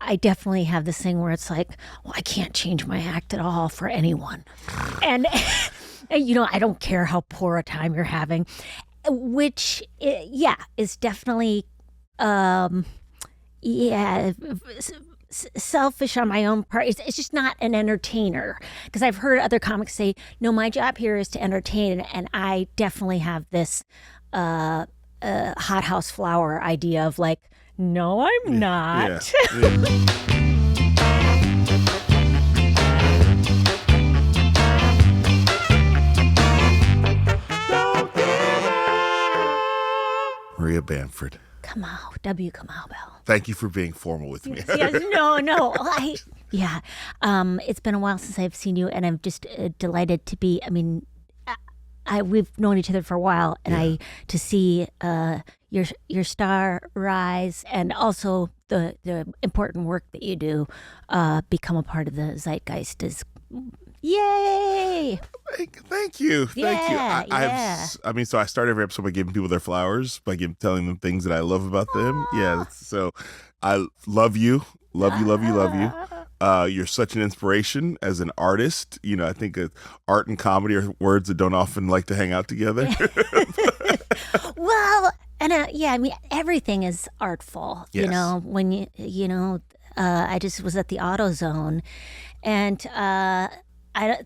I definitely have this thing where it's like, well, I can't change my act at all for anyone. And, I don't care how poor a time you're having, which, is definitely, selfish on my own part. It's just not an entertainer, because I've heard other comics say, no, my job here is to entertain, and I definitely have this hothouse flower idea of like, no, I'm not. Maria Bamford. Kamau, Kamau Bell. Thank you for being formal with me. Yes, no. It's been a while since I've seen you, and I'm just delighted to be. I mean, we've known each other for a while, and to see your star rise, and also the important work that you do become a part of the zeitgeist is. Yay! Thank you. Thank you. I mean, so I start every episode by giving people their flowers, by telling them things that I love about them. Yeah. So I love you. Love you. You're such an inspiration as an artist. I think art and comedy are words that don't often like to hang out together. Well, and I mean, everything is artful. Yes. When I just was at the AutoZone, and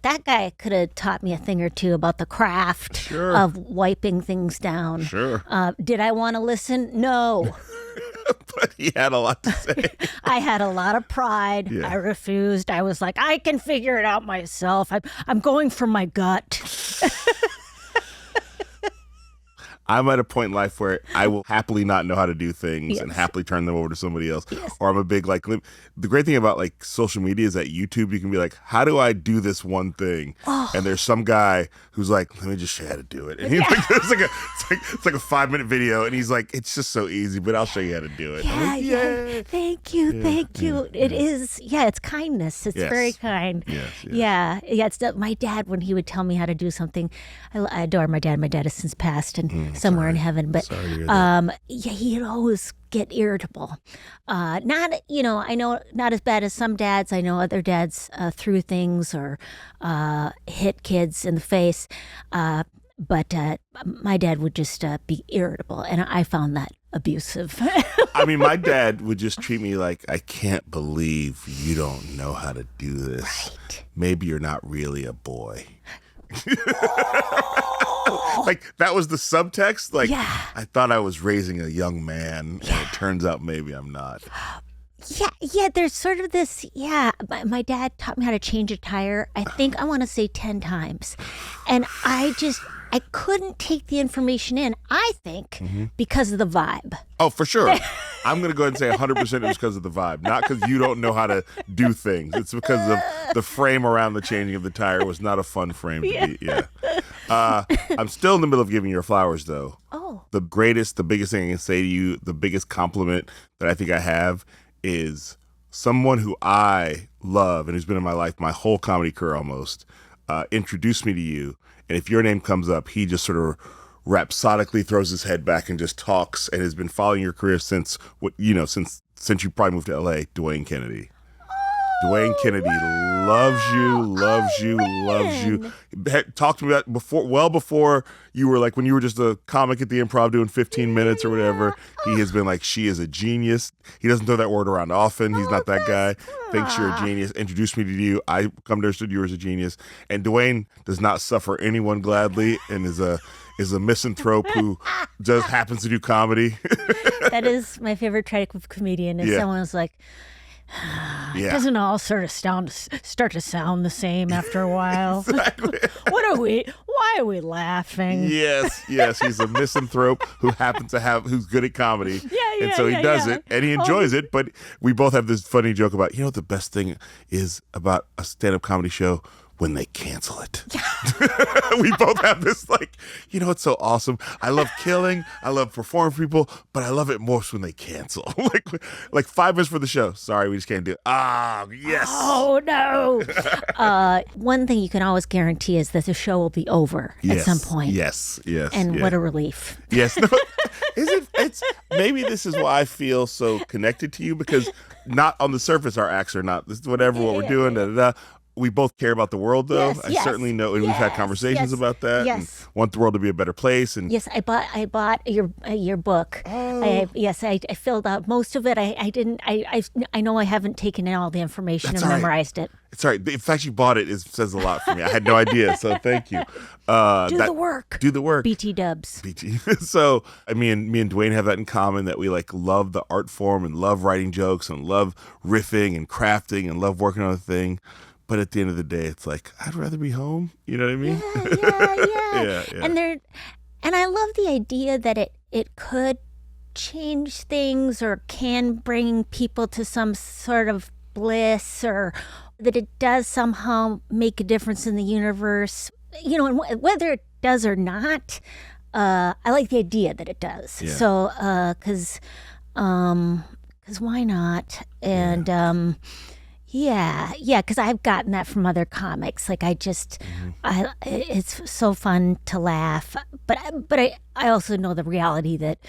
that guy could have taught me a thing or two about the craft of wiping things down. Sure. Did I want to listen? No. But he had a lot to say. I had a lot of pride. Yeah. I refused. I was like, I can figure it out myself. I'm going for my gut. I'm at a point in life where I will happily not know how to do things and happily turn them over to somebody else. Yes. Or I'm a big, the great thing about social media is that YouTube, you can be like, how do I do this one thing? Oh. And there's some guy who's like, let me just show you how to do it. And he's like, it's like a 5-minute video. And he's like, it's just so easy, but I'll show you how to do it. Yeah. Thank you. It is. Yeah, it's kindness. It's very kind. Yes. It's my dad, when he would tell me how to do something. I adore my dad. My dad has since passed and somewhere in heaven. But he'd always get irritable. Not, I know not as bad as some dads. I know other dads threw things or hit kids in the face. But my dad would just be irritable, and I found that abusive. I mean, my dad would just treat me like, I can't believe you don't know how to do this. Right. Maybe you're not really a boy. Like, that was the subtext. Like, I thought I was raising a young man, and it turns out maybe I'm not. Yeah, there's sort of this, my dad taught me how to change a tire, I think I want to say 10 times. And I couldn't take the information in, I think, because of the vibe. Oh, for sure. I'm going to go ahead and say 100% it was because of the vibe. Not because you don't know how to do things. It's because of the frame around the changing of the tire was not a fun frame to be. Yeah. I'm still in the middle of giving your flowers, though. Oh. The biggest thing I can say to you, the biggest compliment that I think I have is someone who I love and who's been in my life my whole comedy career almost, introduced me to you. And if your name comes up, he just sort of rhapsodically throws his head back and just talks, and has been following your career since you probably moved to LA. Dwayne Kennedy. Dwayne Kennedy loves you. Talked to me about before you were like, when you were just a comic at the Improv doing 15 minutes or whatever. He has been like, she is a genius. He doesn't throw that word around often. He's not that guy. Thinks you're a genius. Introduced me to you. I come to understand you as a genius. And Dwayne does not suffer anyone gladly, and is a misanthrope who just happens to do comedy. That is my favorite trait of comedian. Is someone's like, it doesn't all sort of start to sound the same after a while. Exactly. Why are we laughing? Yes. He's a misanthrope who's good at comedy. And so he does it, and he enjoys it. But we both have this funny joke about, what the best thing is about a stand-up comedy show? When they cancel it. We both have this, it's so awesome. I love killing. I love performing for people, but I love it most when they cancel. like 5 minutes for the show. Sorry, we just can't do it. Ah, yes. Oh, no. One thing you can always guarantee is that the show will be over at some point. Yes. And what a relief. Yes. No, maybe this is why I feel so connected to you, because not on the surface, our acts are not. This is whatever what we're doing. Da, da, da. We both care about the world, though. I certainly know, and we've had conversations about that. And want the world to be a better place. And yes, I bought your book. Oh. I filled out most of it. I didn't. I know I haven't taken in all the information and memorized it. It's all right. The fact you bought it says a lot for me. I had no idea, so thank you. Do the work. Do the work. BT dubs. BT. So me and Dwayne have that in common, that we like love the art form and love writing jokes and love riffing and crafting and love working on a thing. But at the end of the day, it's like, I'd rather be home. You know what I mean? Yeah. And I love the idea that it could change things or can bring people to some sort of bliss, or that it does somehow make a difference in the universe. You know, and whether it does or not, I like the idea that it does. Yeah. So, because why not? And because I've gotten that from other comics. Like it's so fun to laugh, but I also know the reality that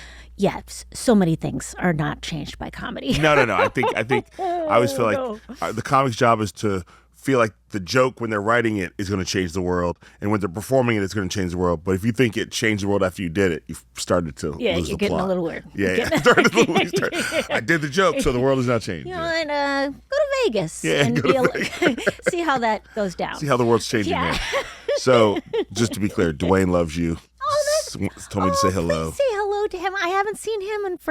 so many things are not changed by comedy. No. I think I always feel like the comic's job is to feel like the joke when they're writing it is going to change the world, and when they're performing it, it's going to change the world. But if you think it changed the world after you did it, you've started to lose the plot. You're getting a little weird. I did the joke, so the world is not changed. You know, and go to Vegas. Yeah, and go to Vegas. See how that goes down. See how the world's changing there. So, just to be clear, Dwayne loves you. Told me to say hello. Please say hello to him. I haven't seen him it's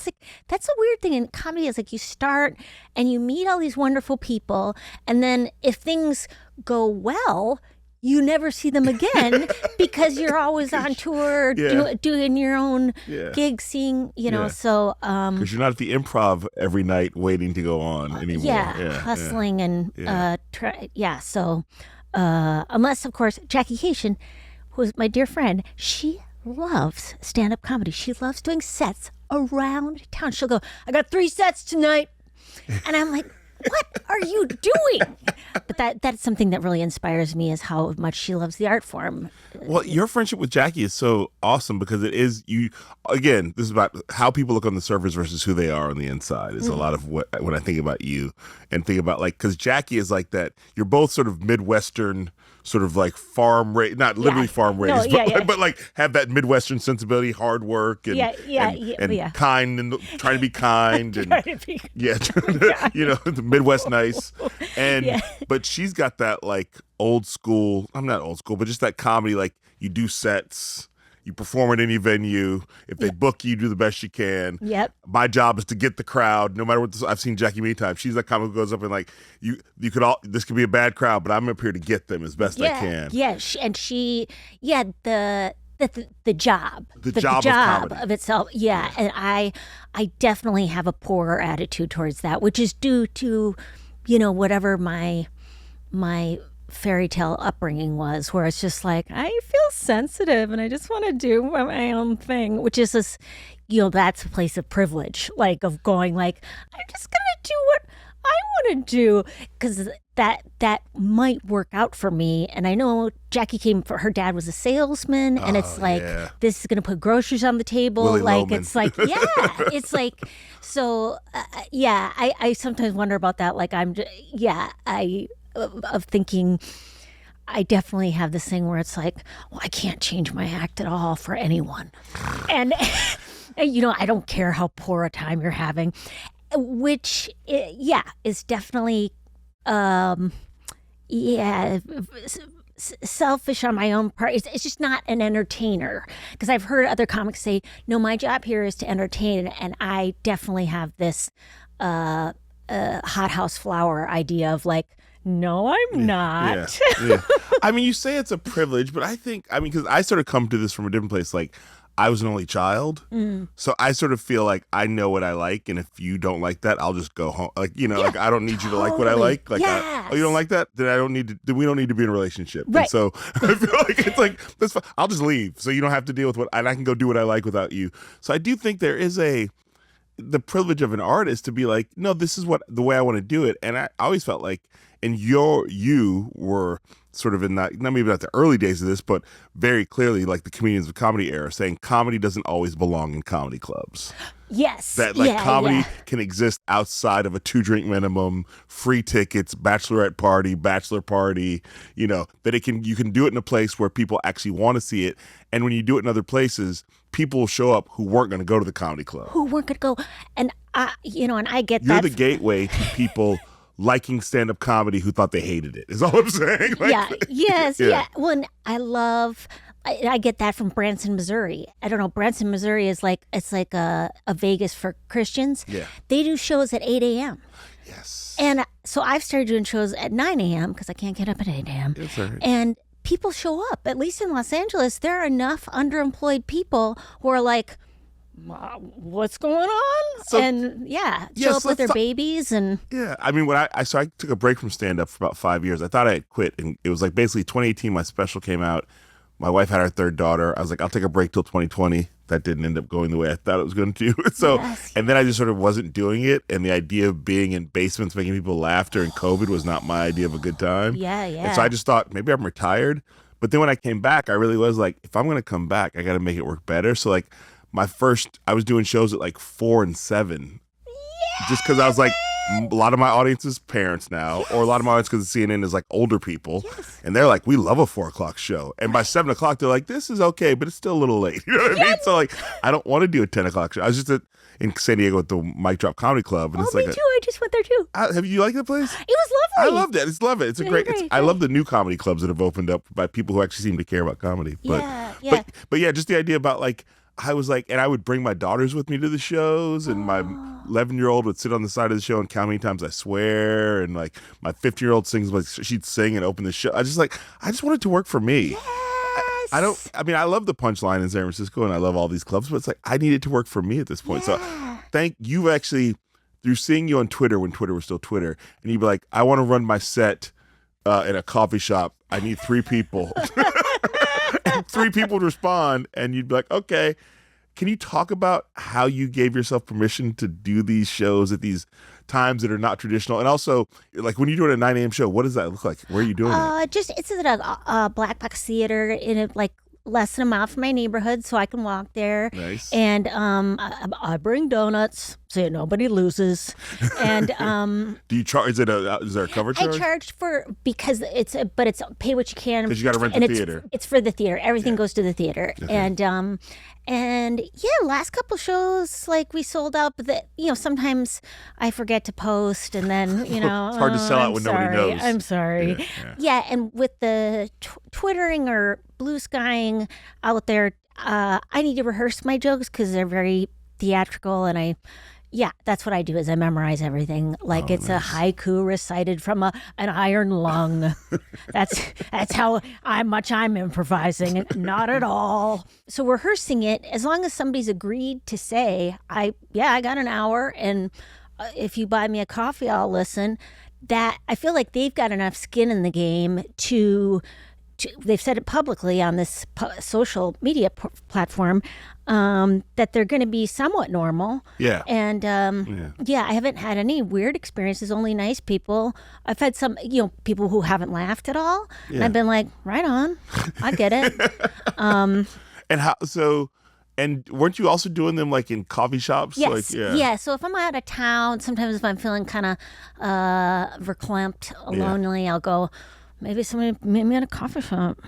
like, that's a weird thing in comedy, is like you start and you meet all these wonderful people, and then if things go well, you never see them again because you're always on tour doing your own gig, seeing, so. Because you're not at the Improv every night waiting to go on anymore. Hustling and, so, unless, of course, Jackie Cation, who's my dear friend, she loves stand-up comedy. She loves doing sets around town. She'll go, I got 3 sets tonight. And I'm like, what are you doing? But that's something that really inspires me, is how much she loves the art form. Well, your friendship with Jackie is so awesome, because it is again, this is about how people look on the surface versus who they are on the inside. Is a lot of when I think about you and think about, like, because Jackie is like that. You're both sort of Midwestern, sort of like farm raised, not literally farm raised, but like have that Midwestern sensibility, hard work, and kind, and trying to be kind, and the Midwest nice, and but she's got that like old school. I'm not old school, but just that comedy. Like, you do sets, you perform at any venue. If they book you, do the best you can. Yep. My job is to get the crowd, no matter what. I've seen Jackie many times. She's that comic who goes up and like, this could be a bad crowd, but I'm up here to get them as best I can. Yeah, the job. The job of itself. Yeah, and I definitely have a poorer attitude towards that, which is due to, whatever my fairy tale upbringing was, where it's just like, I feel sensitive and I just want to do my own thing, which is this, that's a place of privilege, like, of going like, I'm just gonna do what I want to do, because that might work out for me. And I know Jackie her dad was a salesman, and it's like, this is gonna put groceries on the table. Willie like Loman. It's like, it's like, so I sometimes wonder about that. Like, of thinking, I definitely have this thing where it's like, well, I can't change my act at all for anyone. And, I don't care how poor a time you're having, which, is definitely, selfish on my own part. It's just not an entertainer, because I've heard other comics say, no, my job here is to entertain, and I definitely have this hothouse flower idea of like, no, I'm not. Yeah. I mean, you say it's a privilege, but because I sort of come to this from a different place. Like, I was an only child, so I sort of feel like I know what I like, and if you don't like that, I'll just go home. Like, like, I don't need you to like what I like. Like, oh, you don't like that? Then we don't need to be in a relationship. Right. And so I feel like it's like, that's fine. I'll just leave, so you don't have to deal with and I can go do what I like without you. So I do think there is the privilege of an artist to be like, no, this is the way I want to do it. And I always felt like, and you were sort of in that, not maybe not the early days of this, but very clearly like the comedians of comedy era, saying comedy doesn't always belong in comedy clubs. Yes. That like comedy can exist outside of a 2-drink minimum, free tickets, bachelorette party, bachelor party, you know, that you can do it in a place where people actually want to see it. And when you do it in other places, people will show up who weren't going to go to the comedy club. Who weren't going to go. And I get You're that. the gateway to people liking stand-up comedy who thought they hated it, is all I'm saying. Like, yeah. Well, and I get that from Branson, Missouri. I don't know. Branson, Missouri is like, it's like a Vegas for Christians. Yeah. They do shows at 8 a.m. Yes. And so I've started doing shows at 9 a.m. because I can't get up at 8 a.m. That's right. And people show up. At least in Los Angeles, there are enough underemployed people who are like, what's going on? Show up with their babies. And yeah, I mean, I took a break from stand-up for about 5 years. I thought I had quit, and it was like basically 2018, my special came out. My wife had our third daughter. I was like, I'll take a break till 2020. That didn't end up going the way I thought it was going to. And then I just sort of wasn't doing it. And the idea of being in basements making people laugh during COVID was not my idea of a good time. Yeah. And so I just thought, maybe I'm retired. But then when I came back, I really was like, if I'm going to come back, I got to make it work better. So like I was doing shows at like 4 and 7. Just because I was like, a lot of my audience is parents now, or a lot of my audience because CNN is like older people, and they're like, we love a 4 o'clock show, and by 7 o'clock they're like, this is okay, but it's still a little late. You know what I mean? So like, I don't want to do a 10 o'clock show. I was just in San Diego at the Mic Drop Comedy Club, and it's like me too. I just went there too. Have you liked the place? It was lovely. I loved it. Love it. It's a great. I love the new comedy clubs that have opened up by people who actually seem to care about comedy. But but yeah, just the idea about like. I was like, and I would bring my daughters with me to the shows, and my 11-year-old would sit on the side of the show and count how many times I swear, and like my 15-year-old sings, like she'd sing and open the show. I just want it to work for me. Yes. I love the Punchline in San Francisco, and I love all these clubs, but it's like I need it to work for me at this point. So thank you actually, through seeing you on Twitter when Twitter was still Twitter, and you'd be like, I want to run my set in a coffee shop. I need 3 people. And 3 people would respond, and you'd be like, okay. Can you talk about how you gave yourself permission to do these shows at these times that are not traditional? And also, like when you're doing a 9 a.m. show, what does that look like? Where are you doing it? It's at a black box theater in like less than a mile from my neighborhood, so I can walk there. Nice. And I bring donuts so nobody loses. And do you charge? Is there a cover charge? I charge because it's pay what you can. Because you got to rent the theater. It's for the theater. Everything goes to the theater. Okay. And last couple shows, like we sold out, but sometimes I forget to post, and then it's hard to sell out when nobody knows. I'm sorry. Yeah, and with the twittering or blue skying out there, I need to rehearse my jokes because they're very theatrical, and that's what I do is I memorize everything like it's nice. A haiku recited from an iron lung. That's how much I'm improvising. Not at all. So rehearsing it, as long as somebody's agreed to say, I got an hour, and if you buy me a coffee, I'll listen. That I feel like they've got enough skin in the game to they've said it publicly on this social media platform that they're going to be somewhat normal. Yeah. And I haven't had any weird experiences, only nice people. I've had some, people who haven't laughed at all. Yeah. And I've been like, right on. I get it. And weren't you also doing them like in coffee shops? Yes. Yeah. So if I'm out of town, sometimes if I'm feeling kind of verklempt, lonely, I'll go, maybe somebody meet me at a coffee shop.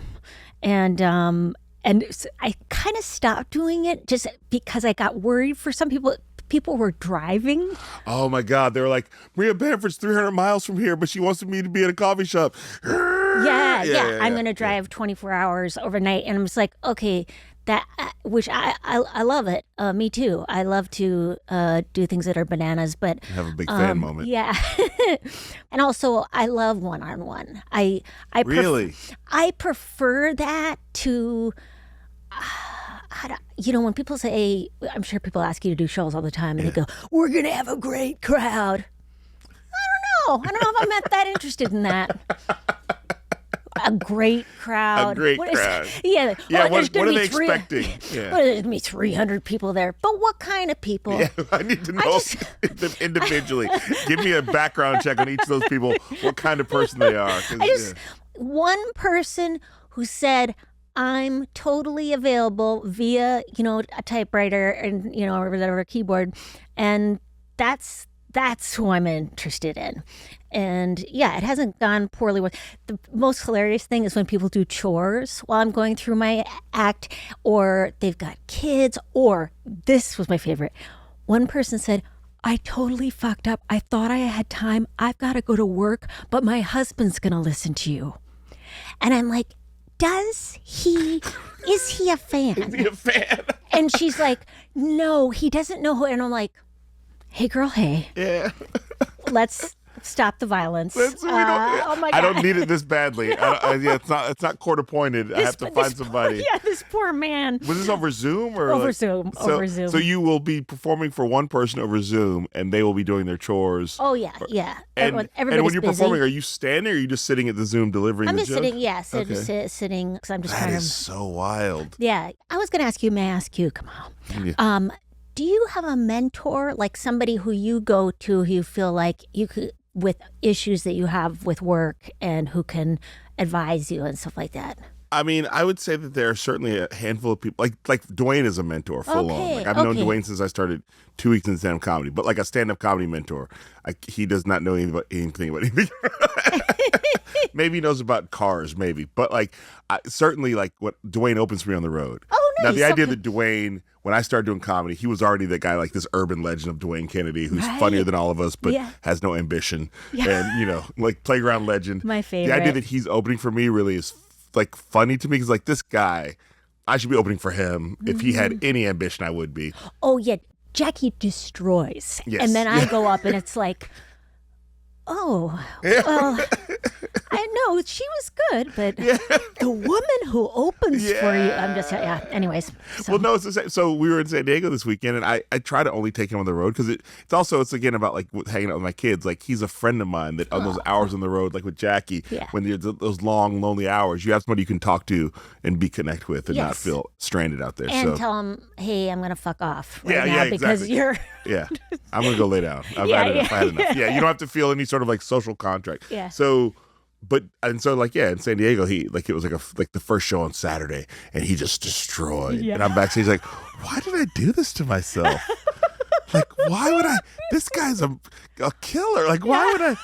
And so I kind of stopped doing it just because I got worried for some people. People were driving. Oh my God. They were like, Maria Bamford's 300 miles from here, but she wants me to be at a coffee shop. Yeah. I'm going to drive 24 hours overnight. And I'm just like, okay, which I love it. Me too. I love to do things that are bananas, but have a big fan moment. Yeah. And also I love one-on-one. I really? I prefer that to when people say, I'm sure people ask you to do shows all the time, and they go, we're going to have a great crowd. I don't know if I'm not that interested in that. A great crowd. A great crowd. Yeah. What are they expecting? Yeah. Well, there's going to be 300 people there. But what kind of people? Yeah, I need to know them individually. Give me a background check on each of those people, what kind of person they are. one person who said, I'm totally available via, a typewriter and, or whatever keyboard. And that's who I'm interested in. And yeah, it hasn't gone poorly. The most hilarious thing is when people do chores while I'm going through my act, or they've got kids, or this was my favorite. One person said, I totally fucked up. I thought I had time. I've got to go to work, but my husband's going to listen to you. And I'm like, is he a fan? Is he a fan? And she's like, no, he doesn't know who. And I'm like, hey, girl, hey. Yeah. Let's stop the violence. Oh my God. I don't need it this badly. No. It's not court appointed. I have to find somebody. This poor man. Was this over Zoom or over Zoom? Over Zoom. So you will be performing for one person over Zoom, and they will be doing their chores. Oh yeah, yeah. And when you're busy. performing, are you standing or are you just sitting at the Zoom delivering I'm the just joke? sitting. Yeah, sitting because I'm just trying to. That is so wild. Yeah, I was going to ask you. May I ask you, Kamau? Yeah. Do you have a mentor, like somebody who you go to who you feel like you could, with issues that you have with work, and who can advise you and stuff like that? I mean, I would say that there are certainly a handful of people, like Dwayne is a mentor full on. Like I've known Dwayne since I started 2 weeks in stand-up comedy, but like a stand-up comedy mentor. He does not know anything about anything. Maybe he knows about cars, maybe. But like, certainly like what Dwayne opens for me on the road. Oh, nice. Now, the idea that Dwayne, when I started doing comedy, he was already the guy, like this urban legend of Dwayne Kennedy, who's funnier than all of us, but has no ambition. Yeah. And, like playground legend. My favorite. The idea that he's opening for me really is like funny to me, because like this guy, I should be opening for him. If he had any ambition, I would be. Oh, yeah. Jackie destroys. Yes. And then I go up and it's like, well, I know she was good, but the woman who opens for you, I'm just, anyways. So. Well, no, it's the same. So we were in San Diego this weekend, and I try to only take him on the road because it's again about like hanging out with my kids. Like he's a friend of mine that on those hours on the road, like with Jackie, when there's those long, lonely hours, you have somebody you can talk to and be connect with and not feel stranded out there. And tell him, hey, I'm going to fuck off now because exactly. you're... Yeah, I'm going to go lay down. I've had enough. I had enough. Yeah, you don't have to feel any sort of like social contract. Yeah. So in San Diego, he like it was like the first show on Saturday, and he just destroyed. Yeah. And I'm backstage like, why did I do this to myself? Like, why would I? This guy's a killer. Like, why would I?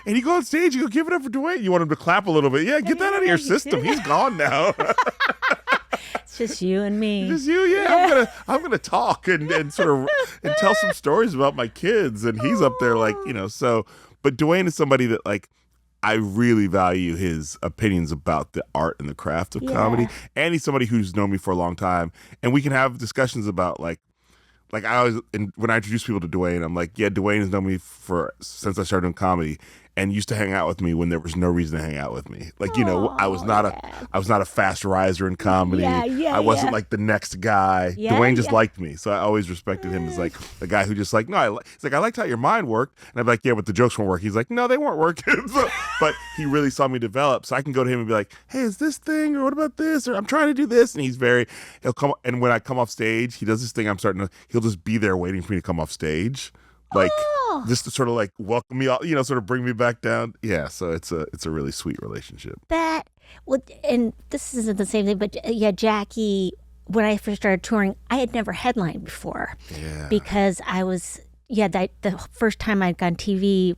And you go on stage, you go give it up for Dwayne. You want him to clap a little bit. Yeah, get that out of your system. He's gone now. It's just you and me. Just you, yeah. I'm gonna talk and sort of and tell some stories about my kids, and he's up there like so. But Dwayne is somebody that like I really value his opinions about the art and the craft of comedy, and he's somebody who's known me for a long time, and we can have discussions about like I always, and when I introduce people to Dwayne, I'm like, Dwayne has known me since I started doing comedy, and used to hang out with me when there was no reason to hang out with me. Like, I was not a fast riser in comedy. I wasn't like the next guy. Dwayne just liked me. So I always respected him as like the guy who just like, he's like, I liked how your mind worked. And I'm like, yeah, but the jokes weren't working. He's like, no, they weren't working. But he really saw me develop. So I can go to him and be like, hey, is this thing? Or what about this? Or I'm trying to do this. And he'll come. And when I come off stage, he does this thing. He'll just be there waiting for me to come off stage. Like just to sort of like welcome me, sort of bring me back down. Yeah, so it's a really sweet relationship. And this isn't the same thing, but Jackie, when I first started touring, I had never headlined before. Yeah. Because I was the first time I'd gone TV.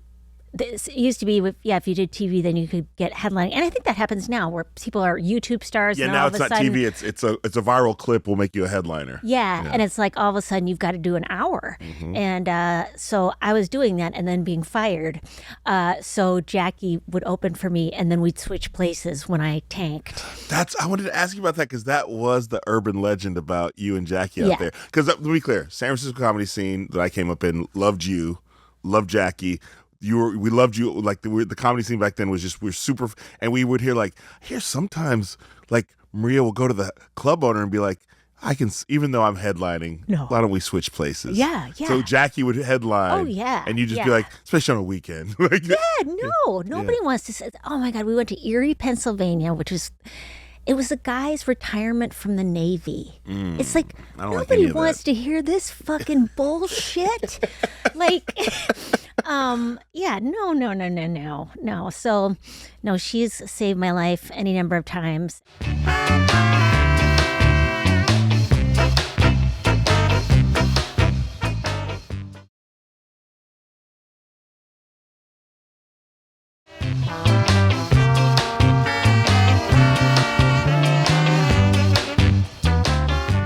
It used to be if you did TV, then you could get headlining, and I think that happens now where people are YouTube stars. Yeah, and now all it's of a not sudden, TV. It's a viral clip will make you a headliner. Yeah, and it's like all of a sudden you've got to do an hour, and so I was doing that and then being fired. So Jackie would open for me, and then we'd switch places when I tanked. I wanted to ask you about that because that was the urban legend about you and Jackie out there. Because to be clear, San Francisco comedy scene that I came up in loved you, loved Jackie. We loved you. Like the comedy scene back then was we're super, and we would hear sometimes like Maria will go to the club owner and be like, even though I'm headlining, why don't we switch places? Yeah. So Jackie would headline. Oh yeah. And you just be like, especially on a weekend. Nobody wants to say. Oh my God, we went to Erie, Pennsylvania, which is It was a guy's retirement from the Navy. It's like, I don't like nobody any of wants that. to hear this fucking bullshit. Like, yeah, no. So, no, she's saved my life any number of times.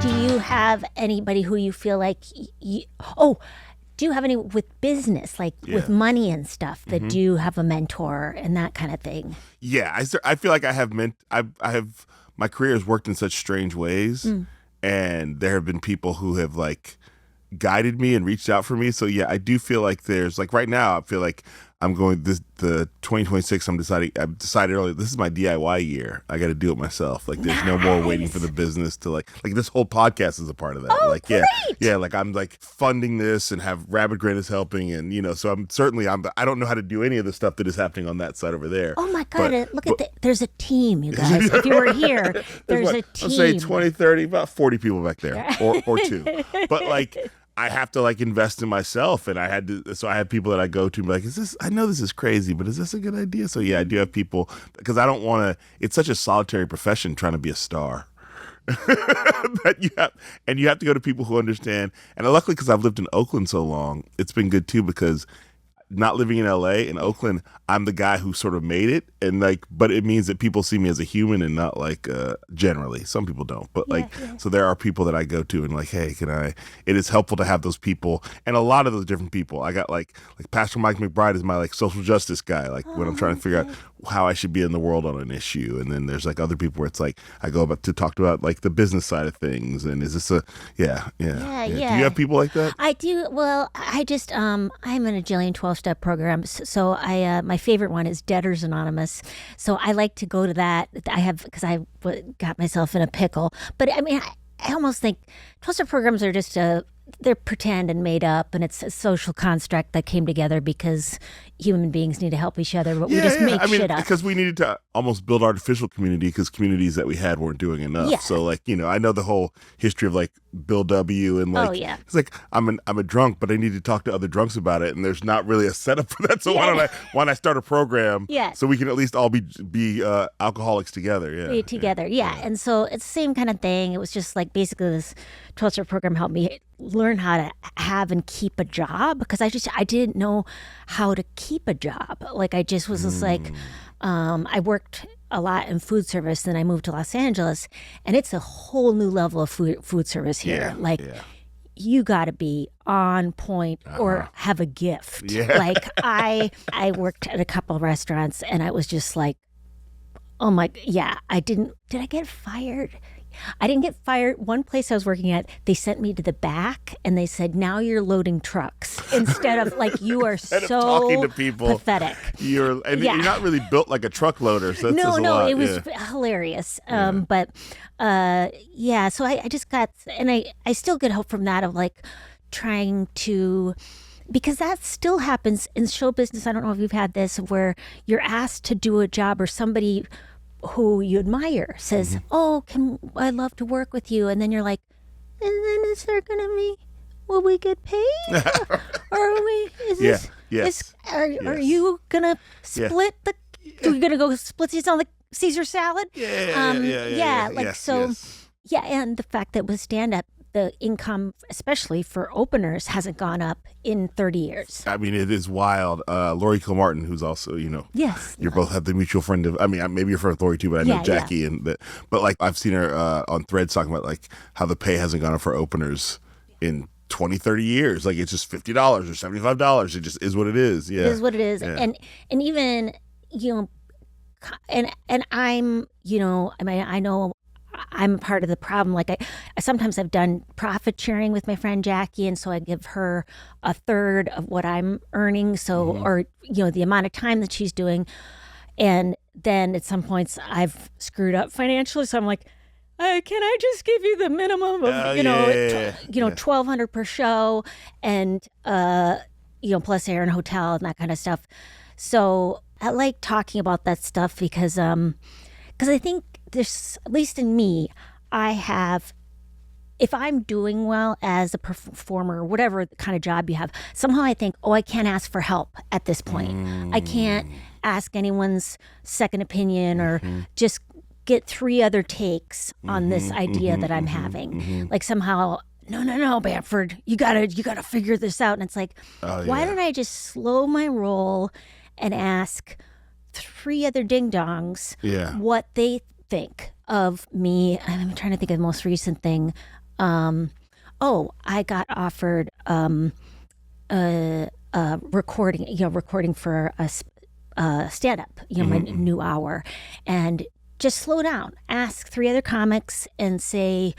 Do you have anybody who you feel like do you have any with business, like with money and stuff, that do you have a mentor and that kind of thing? Yeah, I feel like I have my career has worked in such strange ways, and there have been people who have like guided me and reached out for me. So yeah, I do feel like there's like right now, I feel like I'm going the 2026. I've decided earlier, this is my DIY year. I got to do it myself. Like there's no more waiting for the business to like this whole podcast is a part of that. Oh, like great. yeah, like I'm like funding this and have Rabbit Grin is helping, and so I don't know how to do any of the stuff that is happening on that side over there. Oh my God, there's a team, you guys. If you were here, there's a team. Let's say 20, 30, about 40 people back there or two. But like I have to like invest in myself, and I have people that I go to and be like, I know this is crazy, but is this a good idea? So yeah, I do have people, because I don't want to, it's such a solitary profession trying to be a star. That you have to go to people who understand. And luckily, because I've lived in Oakland so long, it's been good too, because not living in LA, in Oakland, I'm the guy who sort of made it, and like, but it means that people see me as a human and not like generally. Some people don't, but so there are people that I go to and like, hey, it is helpful to have those people, and a lot of those different people. I got like Pastor Mike McBride is my like social justice guy, like when I'm trying to figure out how I should be in the world on an issue. And then there's like other people where it's like I go about to talk about like the business side of things, and is this Yeah. Do you have people like that? I do. Well, I just I'm in a jillion 12-step programs. So I my favorite one is Debtors Anonymous. So I like to go to that. I have, because I got myself in a pickle. But I mean, I almost think 12-step programs are just they're pretend and made up, and it's a social construct that came together because human beings need to help each other, but we just make shit up. Because we needed to almost build artificial community, because communities that we had weren't doing enough. Yeah. So like, I know the whole history of like Bill W. and like, it's like I'm a drunk, but I need to talk to other drunks about it, and there's not really a setup for that. So why don't I start a program so we can at least all be alcoholics together. Yeah. Together. Yeah. And so it's the same kind of thing. It was just like basically this 12-step program helped me learn how to have and keep a job, because I didn't know how to keep a job. Like I just was just like, I worked a lot in food service, then I moved to Los Angeles, and it's a whole new level of food service here. You got to be on point or have a gift. Yeah. Like I worked at a couple of restaurants, and I was just like, oh my, did I get fired? I didn't get fired. One place I was working at, they sent me to the back, and they said, now you're loading trucks, instead of like, you are so talking to people, pathetic. You're not really built like a truck loader. So no, it was hilarious. So I just got, and I still get hope from that, of like trying to, because that still happens in show business. I don't know if you've had this, where you're asked to do a job, or somebody who you admire says, I'd love to work with you. And then you're like, and then is there going to be, will we get paid? Or are we, are you going to split are we going to go split these on the Caesar salad? And the fact that with stand-up, the income, especially for openers, hasn't gone up in 30 years. I mean, it is wild. Lori Kilmartin, who's also, yes, you both have the mutual friend of, maybe you're friend with Lori too, but I know Jackie, but like I've seen her on Threads talking about like how the pay hasn't gone up for openers in 20, 30 years. Like it's just $50 or $75. It just is what it is. Yeah. It is what it is. Yeah. And even, and I'm, I know I'm part of the problem. Like I sometimes I've done profit sharing with my friend Jackie, and so I give her a third of what I'm earning. So, or the amount of time that she's doing, and then at some points I've screwed up financially. So I'm like, can I just give you the minimum of $1,200 per show, and plus air and hotel and that kind of stuff. So I like talking about that stuff because I think there's, at least in me, if I'm doing well as a performer, whatever kind of job you have, somehow I think, I can't ask for help at this point. I can't ask anyone's second opinion or just get 3 other takes on this idea that I'm having. Like somehow, no, Bamford, you gotta figure this out. And it's like, why don't I just slow my roll and ask 3 other ding-dongs what they think of me? I'm trying to think of the most recent thing. I got offered recording for a stand-up, my new hour, and just slow down, ask 3 other comics and say,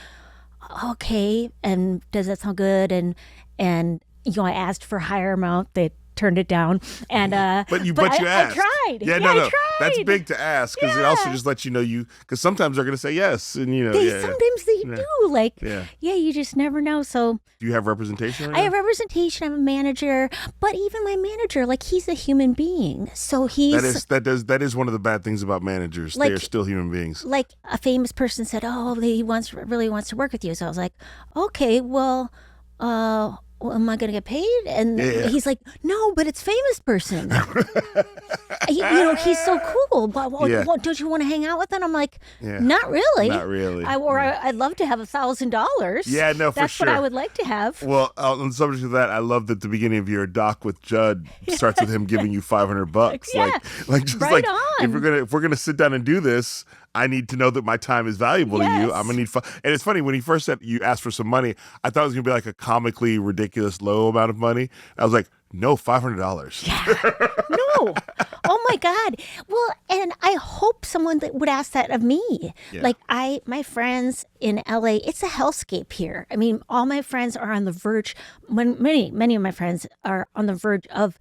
okay, and does that sound good? And I asked for a higher amount. They turned it down, and but you asked. I tried. Yeah, no, no, that's big to ask, because it also just lets you know because sometimes they're going to say yes, and sometimes they do. You just never know. So do you have representation? Right I have representation. I'm a manager, but even my manager, he's a human being. So that is one of the bad things about managers. They are still human beings. Like a famous person said, he really wants to work with you. So I was like, okay, well, am I going to get paid? And he's like, no, but it's famous person. He's so cool. Don't you want to hang out with him? I'm like, not really. Not really. I'd love to have $1,000. Yeah, no, for That's sure. what I would like to have. Well, on the subject of that, I love that the beginning of your doc with Judd starts with him giving you $500. Yeah. Right on. If we're gonna sit down and do this, I need to know that my time is valuable to you. I'm gonna need fun. And it's funny, when he first said you asked for some money, I thought it was gonna be like a comically ridiculous low amount of money. I was like, no, $500. Yeah. No. Oh my God. Well, and I hope someone that would ask that of me. Yeah. My friends in LA, it's a hellscape here. I mean, all my friends are on the verge. Many of my friends are on the verge of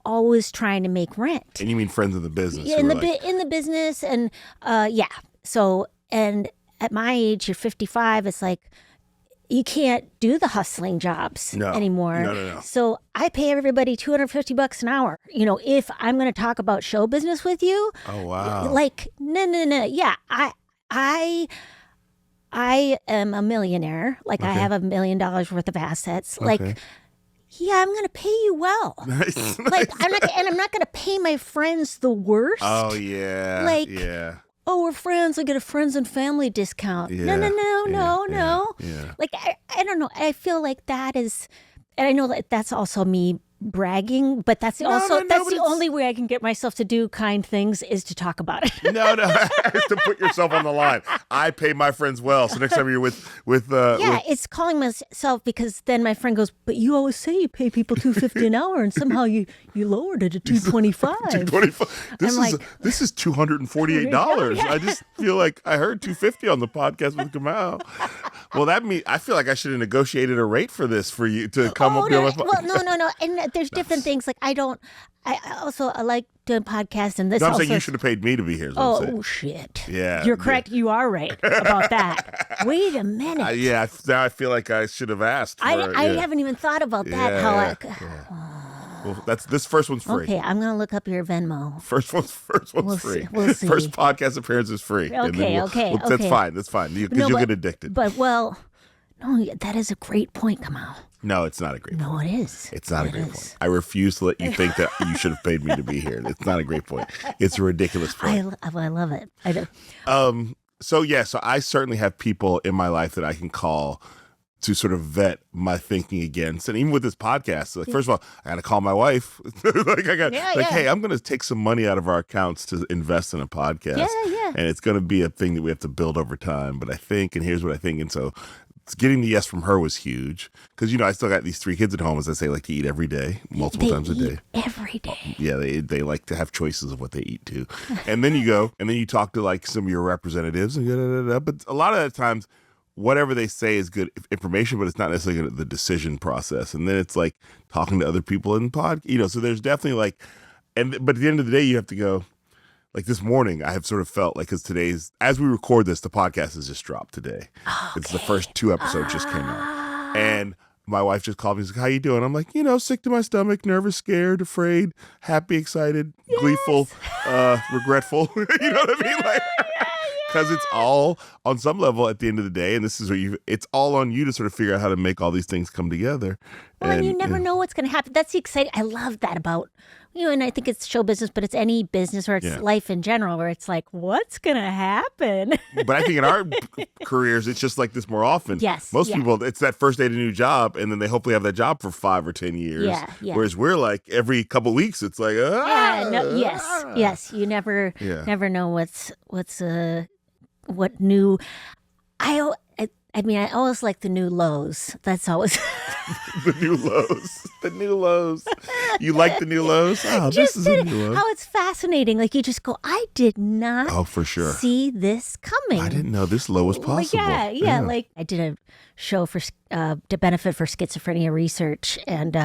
always trying to make rent. And you mean friends in the business? Yeah, in the business, and So, and at my age, you're 55. It's like you can't do the hustling jobs anymore. No. So I pay everybody $250 an hour. If I'm going to talk about show business with you. Oh wow! No. Yeah, I am a millionaire. I have $1 million worth of assets. Okay. Yeah, I'm going to pay you well. Nice. I'm not going to pay my friends the worst. Oh yeah. Oh, we're friends. I get a friends and family discount. Yeah. No. Yeah. I don't know. I feel like that is, and I know that that's also me bragging, but that's the only way I can get myself to do kind things is to talk about it. No, to put yourself on the line. I pay my friends well, so next time you're with it's calling myself, because then my friend goes, but you always say you pay people $250 an hour, and somehow you lowered it to $225. This is $248. I just feel like I heard $250 on the podcast with Kamau. Well, that means I feel like I should have negotiated a rate for this for you to come up here. Well, no. And there's different things. I like doing podcasts, and this. No, I'm saying you should have paid me to be here. Oh shit! Yeah, you're correct. You are right about that. Wait a minute. Now I feel like I should have asked. I haven't even thought about that. Well, this first one's free. Okay, I'm gonna look up your Venmo. First one's free. We'll see. First podcast appearance is free. Okay. That's fine. Because you'll get addicted. But no, that is a great point, Kamau. No, it's not a great point. No, it is. It's not a great point. I refuse to let you think that you should have paid me to be here. It's not a great point. It's a ridiculous point. I love it. I do. So I certainly have people in my life that I can call to sort of vet my thinking against. And even with this podcast, first of all, I got to call my wife. Hey, I'm going to take some money out of our accounts to invest in a podcast. Yeah. And it's going to be a thing that we have to build over time. But I think, and here's what I think. And so getting the yes from her was huge, because I still got these 3 kids at home, as I say, like to eat every day, multiple times a day. Every day. Yeah, they like to have choices of what they eat too. And then you go and then you talk to some of your representatives, and but a lot of the times whatever they say is good information, but it's not necessarily the decision process. And then it's like talking to other people in so there's definitely but at the end of the day you have to go. Like this morning, I have sort of felt like, because as we record this, the podcast has just dropped today. Okay. It's the first 2 episodes just came out. And my wife just called me and said, how you doing? I'm like, sick to my stomach, nervous, scared, afraid, happy, excited, gleeful, regretful. You know what I mean? because it's all on some level at the end of the day, and this is where it's all on you to sort of figure out how to make all these things come together. Well, and you never know what's going to happen. That's the exciting. I love that about, and I think it's show business, but it's any business or it's life in general where it's like, what's going to happen? But I think in our careers, it's just like this more often. Yes. Most people, it's that first day at a new job, and then they hopefully have that job for 5 or 10 years. Yeah. Whereas we're like, every couple of weeks, it's like, yes. You never know what new. I mean, I always like the new lows. That's always the new lows. The new lows. You like the new lows? Oh, this is a new low. How it's fascinating. Like you just go, I did not. Oh, for sure. See this coming. I didn't know this low was possible. Yeah. Like I did a show for to benefit for schizophrenia research, and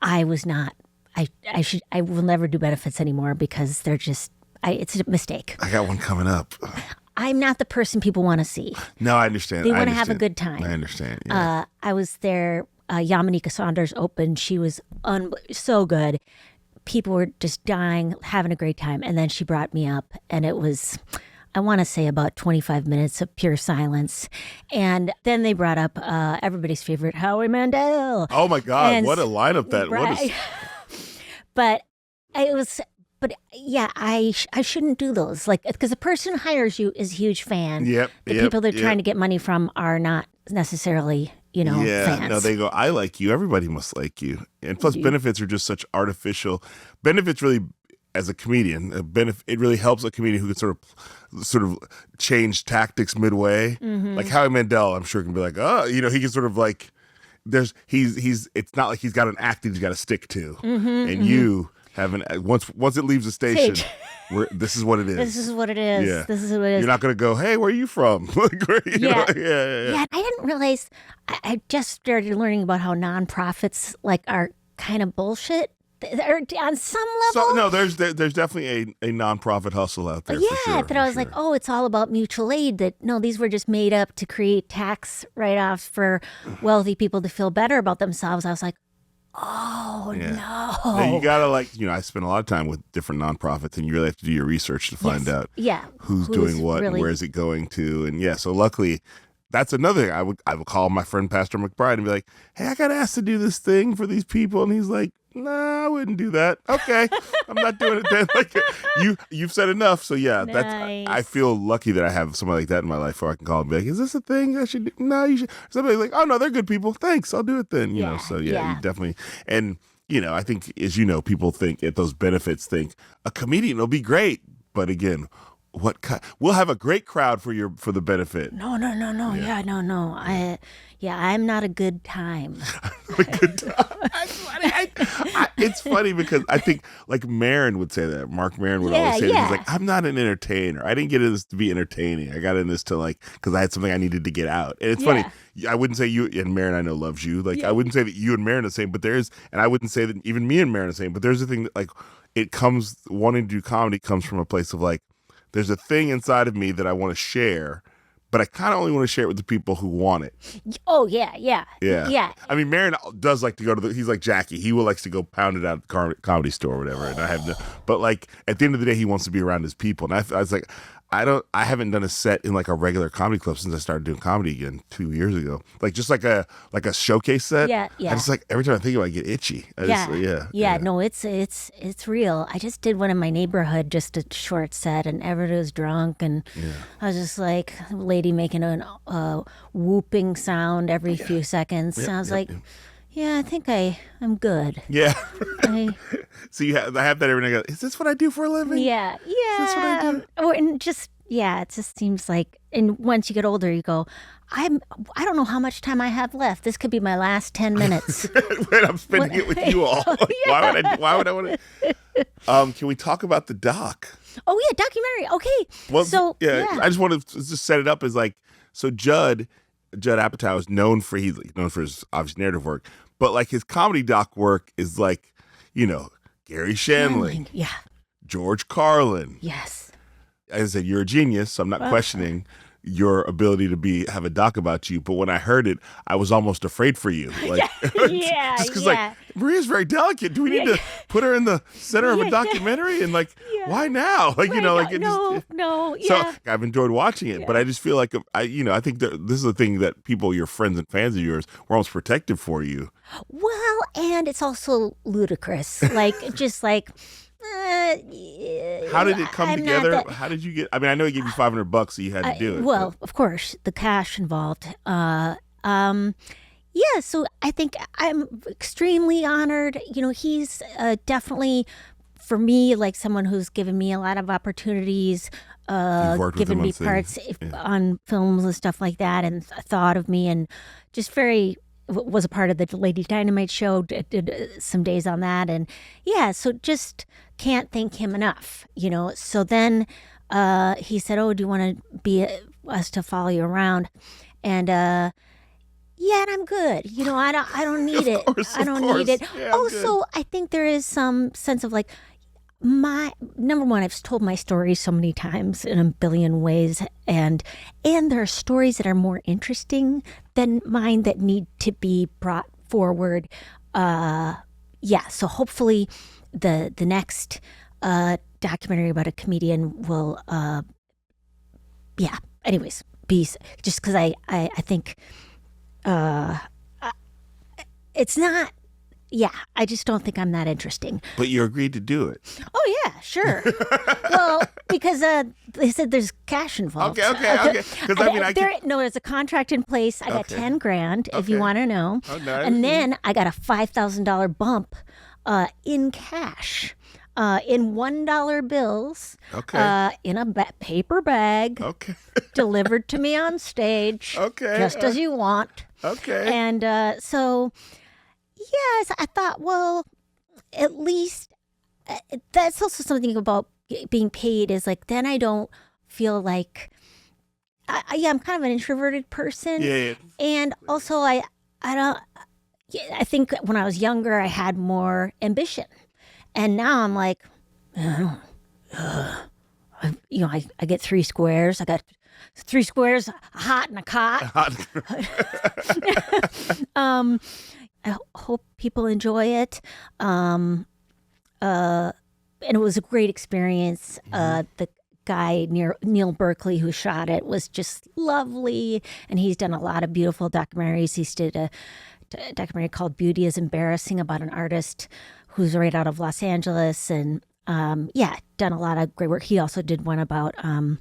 I was not. I will never do benefits anymore because they're just. It's a mistake. I got one coming up. I'm not the person people want to see. No, I understand. They want to have a good time. I understand. Yeah. I was there. Yamanika Saunders opened. She was so good. People were just dying, having a great time. And then she brought me up, and it was, I want to say, about 25 minutes of pure silence. And then they brought up everybody's favorite, Howie Mandel. Oh my God! What a lineup that was. But it was. But yeah, I shouldn't do those. Like, because the person who hires you is a huge fan. Yep. The people they're trying to get money from are not necessarily, fans. No, they go, I like you. Everybody must like you. And plus, benefits are just such artificial. Benefits really, as a comedian, it really helps a comedian who can sort of change tactics midway. Mm-hmm. Like Howie Mandel, I'm sure can be like, he can sort of like, it's not like he's got an act that he's got to stick to. Mm-hmm, and you. Once it leaves the station, this is what it is. This is what it is. Yeah. This is what it is. You're not going to go, hey, where are you from? Yeah, I didn't realize. I just started learning about how nonprofits are kind of bullshit. They're on some level. So, no, there's definitely a nonprofit hustle out there. Yeah, for sure, that I was like, it's all about mutual aid. These were just made up to create tax write-offs for wealthy people to feel better about themselves. I was like, no. Now you gotta I spend a lot of time with different nonprofits, and you really have to do your research to find out who's doing what and where is it going to. And so luckily, that's another thing. I would call my friend Pastor McBride and be like, hey, I got asked to do this thing for these people, and he's like, nah, I wouldn't do that. Okay, I'm not doing it then. Like you've said enough. So yeah, nice. I feel lucky that I have somebody like that in my life where I can call and be like, is this a thing I should do? No, you should. Somebody's like, oh no, they're good people. Thanks, I'll do it then. You know. So you definitely. And I think as people think at those benefits think a comedian will be great, but again. We'll have a great crowd for the benefit. No. Yeah, no. I'm not a good time. A good time. It's funny because I think Maron would say that. Mark Maron would always say that. He's like, I'm not an entertainer. I didn't get in this to be entertaining. I got in this to because I had something I needed to get out. And it's funny. I wouldn't say you and Maron I know loves you. I wouldn't say that you and Maron are the same, but and I wouldn't say that even me and Maron are the same. But there's a thing that it comes wanting to do comedy comes from a place of there's a thing inside of me that I want to share, but I kind of only want to share it with the people who want it. Oh, yeah. I mean, Maron does like to go to he's like Jackie. He likes to go pound it out at the comedy store or whatever. And I have but at the end of the day, he wants to be around his people. And I was like, I haven't done a set in a regular comedy club since I started doing comedy again 2 years ago. Just like a showcase set. Yeah. I just every time I think about it, I get itchy. No, it's real. I just did one in my neighborhood, just a short set, and everybody was drunk, and I was just a lady making a whooping sound every few seconds. And I was I think I'm good. Yeah. So I have that every night. I go, is this what I do for a living? Yeah. Is this what I do? It just seems and once you get older, you go, I don't know how much time I have left. This could be my last 10 minutes. When I'm spending it with you all. Why would I want to? Can we talk about the doc? Oh, yeah, documentary. Okay. Well, I just want to just set it up as so Judd Apatow is known for his obvious narrative work, but his comedy doc work is Gary Shandling, George Carlin. Yes. As I said, you're a genius, so I'm not questioning your ability to have a doc about you. But when I heard it, I was almost afraid for you. Just because Maria's very delicate. Do we need to put her in the center of a documentary and like, why now? Like, you know, like it just. So I've enjoyed watching it, but I just feel like I think that this is the thing that people, your friends and fans of yours, were almost protective for you. Well, and it's also ludicrous. Like, just like. How did it come together? How did you get? I mean, I know he gave you $500, so you had to do it. Well, of course, the cash involved. So I think I'm extremely honored. You know, he's definitely, for me, like someone who's given me a lot of opportunities, given me parts on films and stuff like that, and thought of me, and just was a part of the Lady Dynamite show, did some days on that. And so just can't thank him enough, you know. So then he said, do you want to be us to follow you around? And and I'm good. You know, I don't need it. I don't need it. Yeah, also, I think there is some sense of like, my number one, I've told my story so many times in a billion ways, and there are stories that are more interesting than mine that need to be brought forward. So hopefully the next documentary about a comedian will anyways be just because I think it's not. Yeah, I just don't think I'm that interesting. But you agreed to do it. Oh, yeah, sure. Well, because they said there's cash involved. Okay. Because there's a contract in place. I got $10,000, if you want to know. Oh, nice. And then I got a $5,000 bump in cash. In $1 bills, in a paper bag, delivered to me on stage, just as you want. Okay. And so... Yes, I thought, well, at least that's also something about being paid is like, then I don't feel like, I'm kind of an introverted person. Yeah. And also I think when I was younger, I had more ambition. And now I'm like, I get 3 squares. I got 3 squares, a hot and a cot. I hope people enjoy it. And it was a great experience. The guy Neil Berkeley who shot it was just lovely. And he's done a lot of beautiful documentaries. He's did a documentary called Beauty is Embarrassing about an artist who's right out of Los Angeles. And done a lot of great work. He also did one about, oh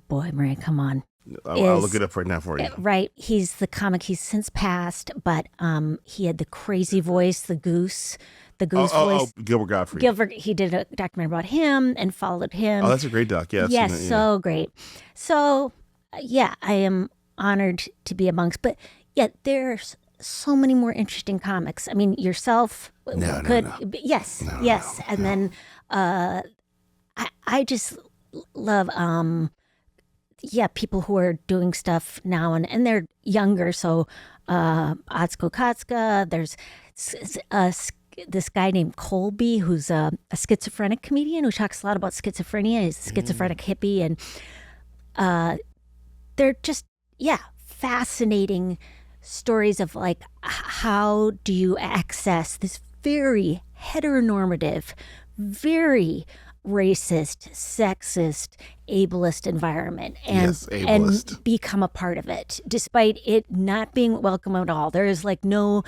boy, Maria, come on. I'll look it up right now for you. Right. He's the comic. He's since passed, but he had the crazy voice, the goose voice. Oh, Gilbert Gottfried. He did a documentary about him and followed him. Oh, that's a great doc. Yeah. So great. So, I am honored to be amongst, but there's so many more interesting comics. I mean, yourself could. Yes. And then I just love... people who are doing stuff now and they're younger. So Atsuko Katsuka, there's this guy named Colby who's a schizophrenic comedian who talks a lot about schizophrenia. He's a schizophrenic hippie. And they're just, fascinating stories of like, how do you access this very heteronormative, very racist, sexist, ableist environment and become a part of it, despite it not being welcome at all. There is like no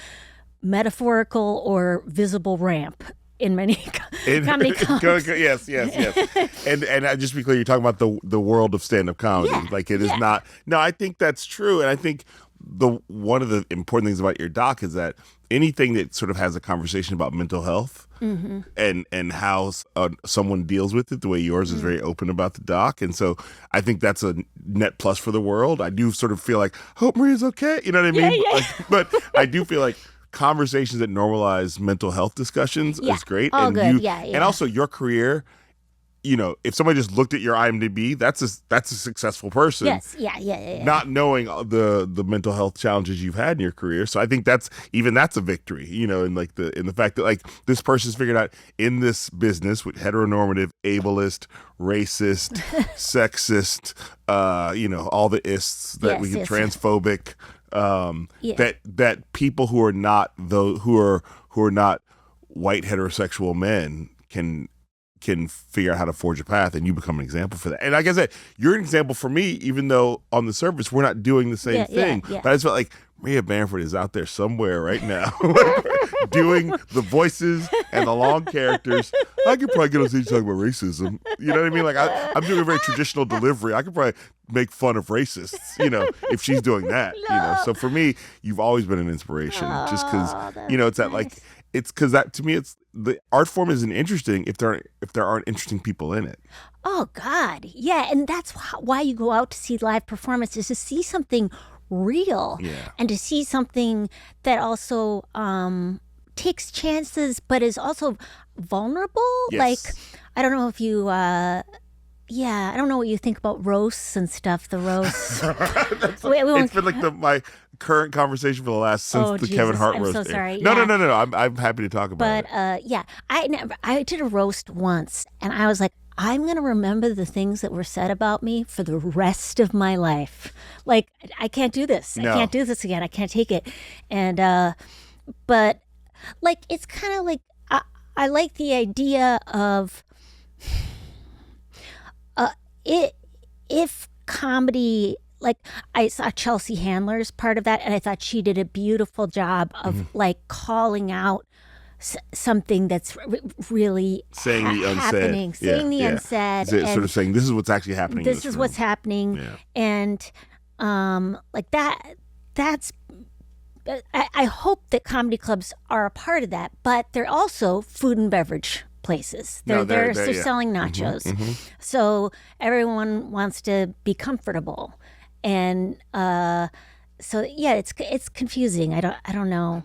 metaphorical or visible ramp in many comedy clubs. Yes. And just to be clear, you're talking about the world of stand-up comedy. Like it is not. No, I think that's true. And I think one of the important things about your doc is that anything that sort of has a conversation about mental health and how someone deals with it, the way yours is very open about the doc. And so I think that's a net plus for the world. I do sort of feel like, hope Maria's okay. You know what I mean? Yeah. But I do feel like conversations that normalize mental health discussions is great. All and good. And also your career, you know, if somebody just looked at your IMDb, that's a successful person. Yes, yeah. Not knowing the mental health challenges you've had in your career, so I think that's a victory. You know, in the fact that like this person's figured out in this business with heteronormative, ableist, racist, sexist, all the ists that transphobic. That people who are not those who are who are not white heterosexual men can figure out how to forge a path, and you become an example for that. And like I said, you're an example for me, even though on the surface we're not doing the same thing. But I just felt like Maria Bamford is out there somewhere right now doing the voices and the long characters. I could probably get on stage talking about racism. You know what I mean? Like I'm doing a very traditional delivery. I could probably make fun of racists, if she's doing that. So for me, you've always been an inspiration, just because it's that nice. It's because that to me, it's the art form isn't interesting if there aren't interesting people in it. Oh God, yeah, and that's why you go out to see live performances, to see something real, and to see something that also takes chances, but is also vulnerable. Yes. Like I don't know if you. I don't know what you think about roasts and stuff. The roasts. It's been like my current conversation for the last since the Kevin Hart roast. I'm so sorry. No. I'm happy to talk about it. But I did a roast once, and I was like, I'm gonna remember the things that were said about me for the rest of my life. Like I can't do this. No. I can't do this again. I can't take it. And but like it's kind of like I like the idea of. If comedy, like I saw Chelsea Handler's part of that, and I thought she did a beautiful job of like calling out something that's really saying the unsaid, happening, saying the unsaid, and sort of saying this is what's actually happening. This is what's happening, and like that. That's. I hope that comedy clubs are a part of that, but they're also food and beverage places. They're selling nachos. So everyone wants to be comfortable. And so it's confusing. I don't know.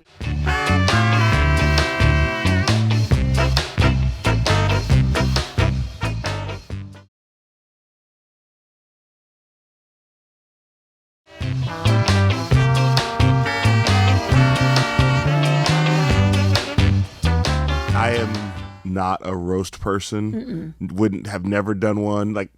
I am not a roast person. Wouldn't have never done one. Like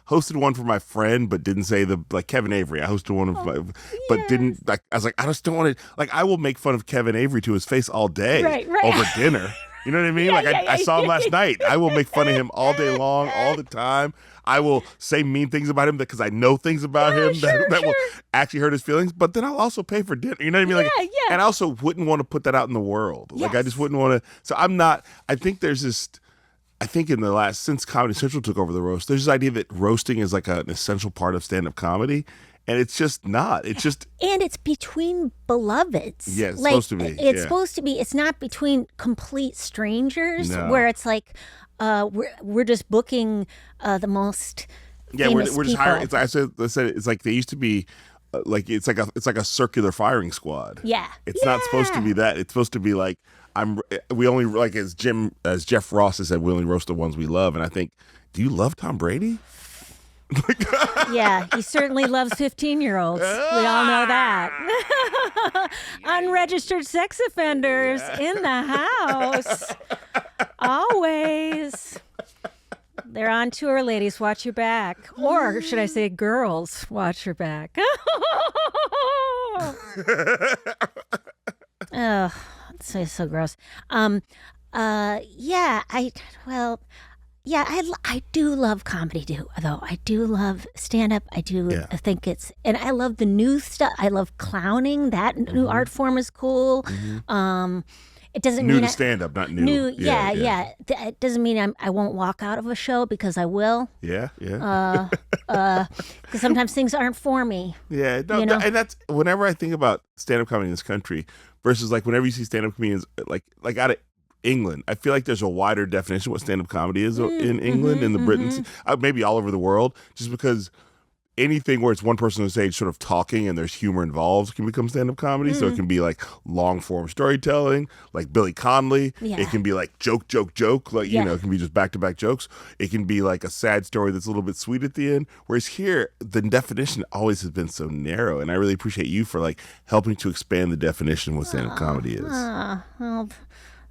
hosted one for my friend, but didn't say like Kevin Avery. I hosted one of my, but didn't like. I was like, I just don't want to. Like, I will make fun of Kevin Avery to his face all day over dinner. You know what I mean? I saw him last night. I will make fun of him all day long, all the time. I will say mean things about him because I know things about him that will actually hurt his feelings. But then I'll also pay for dinner. You know what I mean? And I also wouldn't want to put that out in the world. Like I just wouldn't want to. So I'm not. I think there's this. I think since Comedy Central took over the roast, there's this idea that roasting is like an essential part of stand-up comedy. And it's just not. It's just. And it's between beloveds. Yeah, it's supposed to be. It's supposed to be. It's not between complete strangers where it's like we're just booking the most famous we're just hiring. I said it's like they used to be. Like it's like a circular firing squad. Yeah. It's not supposed to be that. It's supposed to be like we only like as Jeff Ross has said, we only roast the ones we love. And I think, do you love Tom Brady? Yeah, he certainly loves 15-year-olds. We all know that. Unregistered sex offenders in the house. Always. They're on tour, ladies. Watch your back. Or should I say, girls, watch your back. Oh, it's so gross. I do love comedy though. I do love stand-up. I do think and I love the new stuff. I love clowning. That new art form is cool. It doesn't mean to stand-up, not new. It doesn't mean I won't walk out of a show, because I will. Yeah. Because sometimes things aren't for me. Yeah, no, and that's whenever I think about stand-up comedy in this country versus like whenever you see stand-up comedians like out of England, I feel like there's a wider definition of what stand-up comedy is in England and the Britons, maybe all over the world, just because anything where it's one person on stage sort of talking and there's humor involved can become stand-up comedy. So it can be like long-form storytelling, like Billy Connolly. Yeah. It can be like joke, like, you know, it can be just back-to-back jokes. It can be like a sad story that's a little bit sweet at the end. Whereas here, the definition always has been so narrow. And I really appreciate you for like helping to expand the definition of what stand-up comedy is. Well,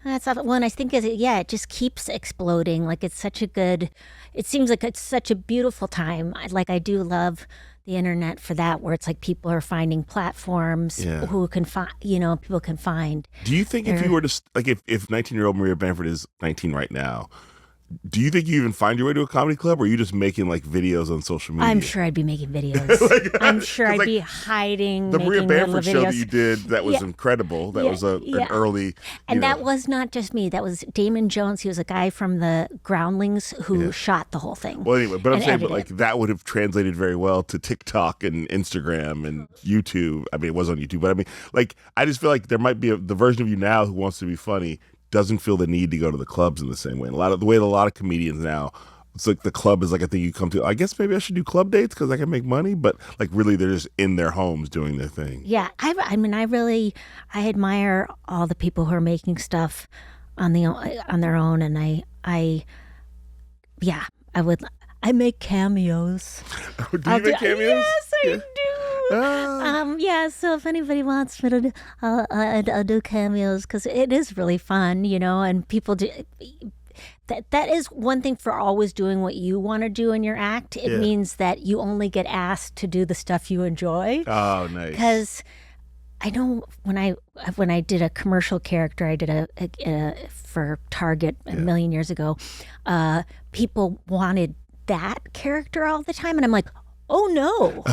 that's one. I think it just keeps exploding. Like it seems like it's such a beautiful time. I do love the internet for that, where it's like people are finding platforms who can find, people can find. Do you think if you were to, like, if 19-year-old Maria Bamford is 19 right now, do you think you even find your way to a comedy club, or are you just making like videos on social media? I'm sure I'd be making videos. I'm sure I'd be hiding. The Maria Bamford show that videos. you did, that was incredible. That was an early. And that was not just me. That was Damon Jones. He was a guy from the Groundlings who shot the whole thing. Well, anyway, but I'm saying, that would have translated very well to TikTok and Instagram and YouTube. I mean, it was on YouTube, but I mean, like, I just feel like there might be the version of you now who wants to be funny doesn't feel the need to go to the clubs in the same way. And a lot of comedians now, it's like the club is like a thing you come to. I guess maybe I should do club dates because I can make money, but like really they're just in their homes doing their thing. Yeah, I admire all the people who are making stuff on their own, and I make cameos. Do you make cameos? Yes, I do. So if anybody wants me to do, I'll do cameos because it is really fun, and people do. That is one thing for always doing what you want to do in your act. It means that you only get asked to do the stuff you enjoy. Oh, nice. Because I know when I did a commercial character, I did a for Target a million years ago. People wanted that character all the time, and I'm like, oh no.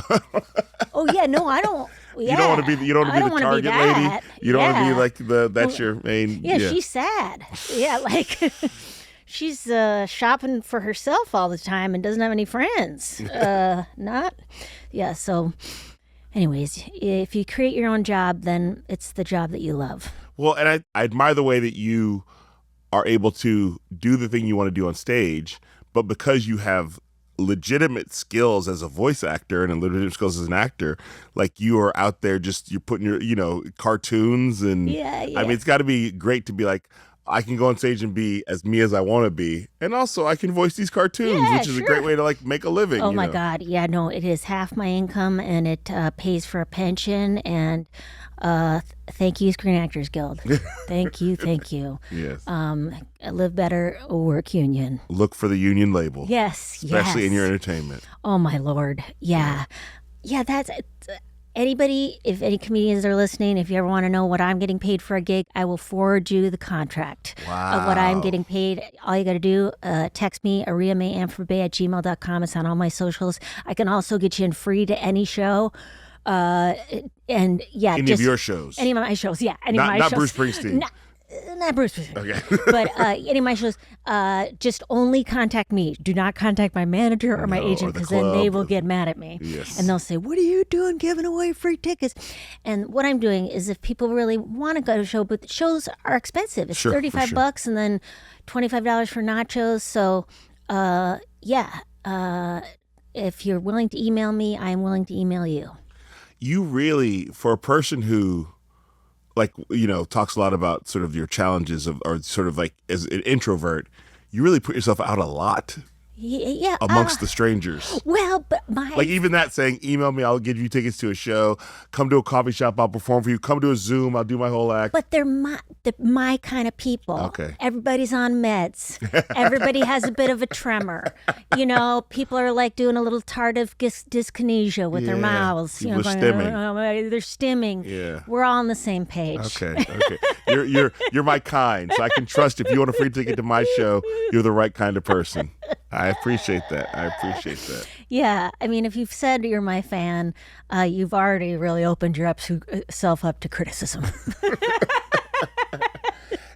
Oh yeah, no, I don't. Yeah. You don't want to be the Target lady. You don't want to be like that's your main. Yeah, she's sad. Yeah, like she's shopping for herself all the time and doesn't have any friends. So anyways, if you create your own job, then it's the job that you love. Well, and I admire the way that you are able to do the thing you want to do on stage, but because you have legitimate skills as a voice actor and legitimate skills as an actor, like you are out there you're putting your cartoons and I mean, it's got to be great to be like, I can go on stage and be as me as I want to be, and also I can voice these cartoons, which is a great way to like make a living. Oh my God, yeah, no, it is half my income, and it pays for a pension, and thank you, Screen Actors Guild. Thank you. Yes. Live better, work union. Look for the union label. Yes, especially in your entertainment. Oh my Lord, yeah. That's. Anybody, if any comedians are listening, if you ever want to know what I'm getting paid for a gig, I will forward you the contract of what I'm getting paid. All you got to do, text me, ariamayamforbay@gmail.com. It's on all my socials. I can also get you in free to any show. Any of your shows. Any of my shows, yeah. Not Bruce Springsteen. Not Bruce Springsteen. Okay. But any of my shows, just only contact me. Do not contact my manager or my agent, because then they will get mad at me. Yes. And they'll say, what are you doing giving away free tickets? And what I'm doing is, if people really want to go to a show, but the shows are expensive. It's $35 and then $25 for nachos. So, if you're willing to email me, I'm willing to email you. You really, for a person who, like, talks a lot about sort of your challenges or sort of like as an introvert, you really put yourself out a lot. Yeah, amongst the strangers. Well, but like even that saying, email me, I'll give you tickets to a show. Come to a coffee shop, I'll perform for you. Come to a Zoom, I'll do my whole act. But they're my kind of people. Okay. Everybody's on meds. Everybody has a bit of a tremor. People are like doing a little tardive dyskinesia with their mouths. People are stimming. They're stimming. Yeah. We're all on the same page. Okay. You're my kind, so I can trust if you want a free ticket to my show, you're the right kind of person. I appreciate that. Yeah. I mean, if you've said you're my fan, you've already really opened yourself up to criticism.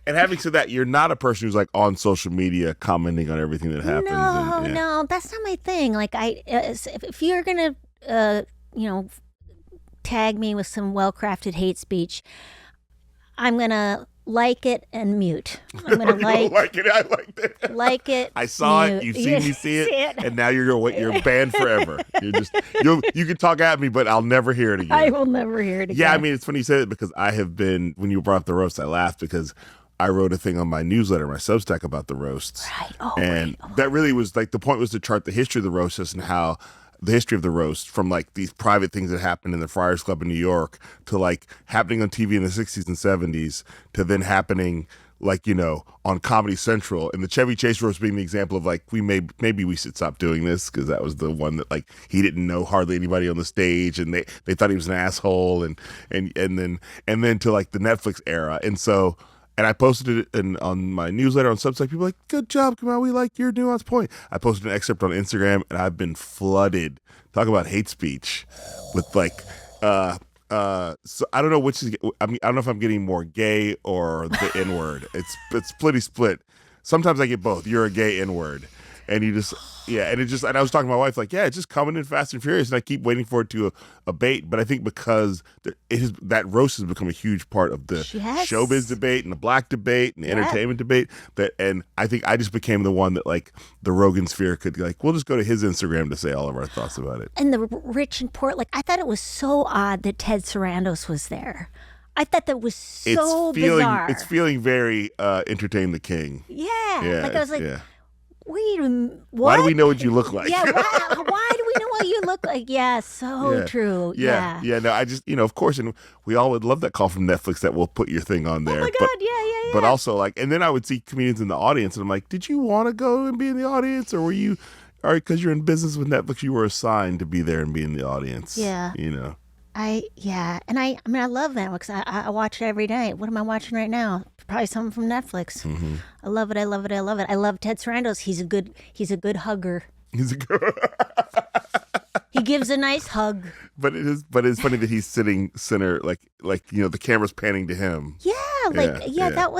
And having said that, you're not a person who's like on social media commenting on everything that happens. No, that's not my thing. Like if you're going to, tag me with some well-crafted hate speech, I'm going to like it and mute. I'm gonna like it. I liked it. Like it. I saw it. You've seen me see it, and now you're banned forever. You can talk at me, but I'll never hear it again. I will never hear it again. Yeah, I mean, it's funny you said it, because I have been, when you brought up the roast, I laughed because I wrote a thing on my newsletter, my Substack, about the roasts. Right. That really was like, the point was to chart the history of the roasts and how the history of the roast, from like these private things that happened in the Friars Club in New York to like happening on TV in the 60s and 70s to then happening like, on Comedy Central, and the Chevy Chase roast being the example of like, maybe we should stop doing this, because that was the one that like he didn't know hardly anybody on the stage, and they thought he was an asshole, and then to like the Netflix era, and I posted it on my newsletter on Substack. People were like, good job, Kamau, we like your nuanced point. I posted an excerpt on Instagram, and I've been flooded. Talk about hate speech with like. So I don't know which is. I don't know if I'm getting more gay or the N word. It's pretty split. Sometimes I get both. You're a gay N word, and you just and I was talking to my wife like, it's just coming in fast and furious, and I keep waiting for it to abate. But I think because that roast has become a huge part of the showbiz debate and the black debate and the entertainment debate. And I think I just became the one that like the Rogan sphere could like, we'll just go to his Instagram to say all of our thoughts about it. And the rich and poor, like I thought it was so odd that Ted Sarandos was there. I thought that was so bizarre. It's feeling very entertain the king. Yeah. Like I was like. Yeah. Wait a minute, what? Why do we know what you look like? Yeah, why do we know what you look like? Yeah, true. Yeah, no, I just, of course, and we all would love that call from Netflix that will put your thing on there. Oh my God, yeah. But also, like, and then I would see comedians in the audience, and I'm like, did you want to go and be in the audience, or were you, all right, because you're in business with Netflix, you were assigned to be there and be in the audience? Yeah. And I love Netflix. I watch it every night. What am I watching right now? Probably something from Netflix. Mm-hmm. I love it. I love Ted Sarandos. He's a good hugger. He's a good. He gives a nice hug. But it's funny that he's sitting center, like the camera's panning to him. Yeah, that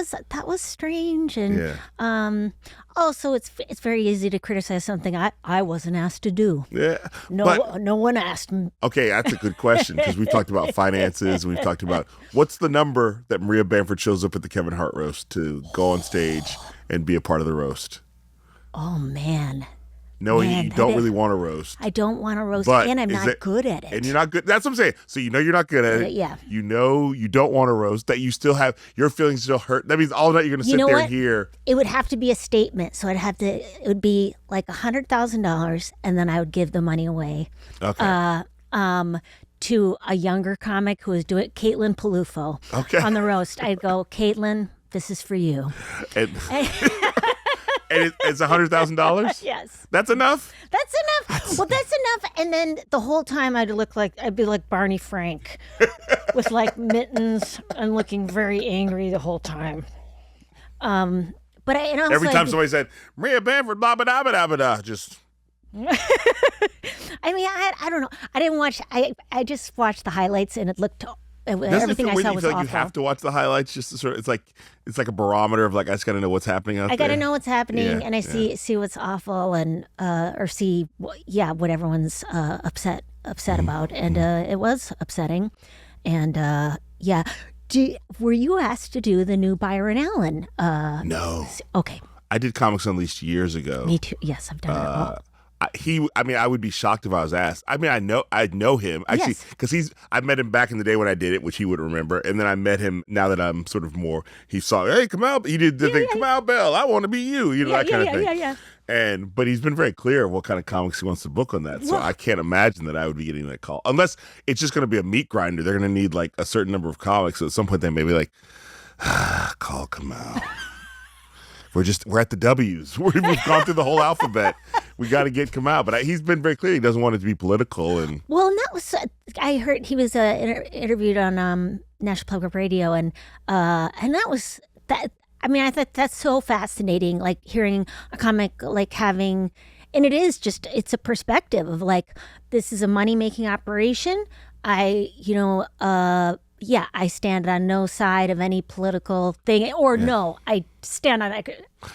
was strange, and also it's very easy to criticize something I wasn't asked to do. Yeah, no one asked me. Okay, that's a good question, because we've talked about finances. We've talked about what's the number that Maria Bamford shows up at the Kevin Hart roast to go on stage and be a part of the roast. Oh man. Knowing you don't really want to roast. I don't want to roast, and I'm not good at it. And you're not good. That's what I'm saying. So you're not good at it. Yeah. You know you don't want to roast, that you still have, your feelings still hurt. That means all night you're going to sit there and hear. It would have to be a statement. So it would be like $100,000, and then I would give the money away. Okay. To a younger comic who was doing, Caitlin Palufo. Okay. On the roast. I'd go, Caitlin, this is for you. And it's $100,000? Yes. That's enough? That's enough. Well, that's enough. And then the whole time I'd be like Barney Frank with like mittens and looking very angry the whole time. But every time somebody said, Maria Bamford, blah, blah, blah, blah, blah, just. I mean, I don't know. I didn't watch, I just watched the highlights, and it looked, everything I saw was awful. You have to watch the highlights just to sort of, it's like a barometer of like, I just got to know what's happening out there. I got to know what's happening, and I see what's awful, and or see what everyone's upset about, and it was upsetting, and were you asked to do the new Byron Allen? No. Okay. I did Comics Unleashed years ago. Me too. Yes, I've done it. I would be shocked if I was asked. I mean, I know him actually, because I met him back in the day when I did it, which he would remember, and then I met him now that I'm sort of more. He saw, hey, Kamau, he did the thing, Kamau Bell, I want to be you, that kind of thing. Yeah. But he's been very clear of what kind of comics he wants to book on that. So I can't imagine that I would be getting that call, unless it's just going to be a meat grinder. They're going to need like a certain number of comics. So at some point they may be like, call Kamau. We're at the W's. We've gone through the whole alphabet. We got to get Kamau. But he's been very clear. He doesn't want it to be political. And that was, I heard he was interviewed on National Public Radio, and that was that. I mean, I thought that's so fascinating. Like hearing a comic, like having, and it's a perspective of like, this is a money making operation. I stand on no side of any political thing, or no, I stand on.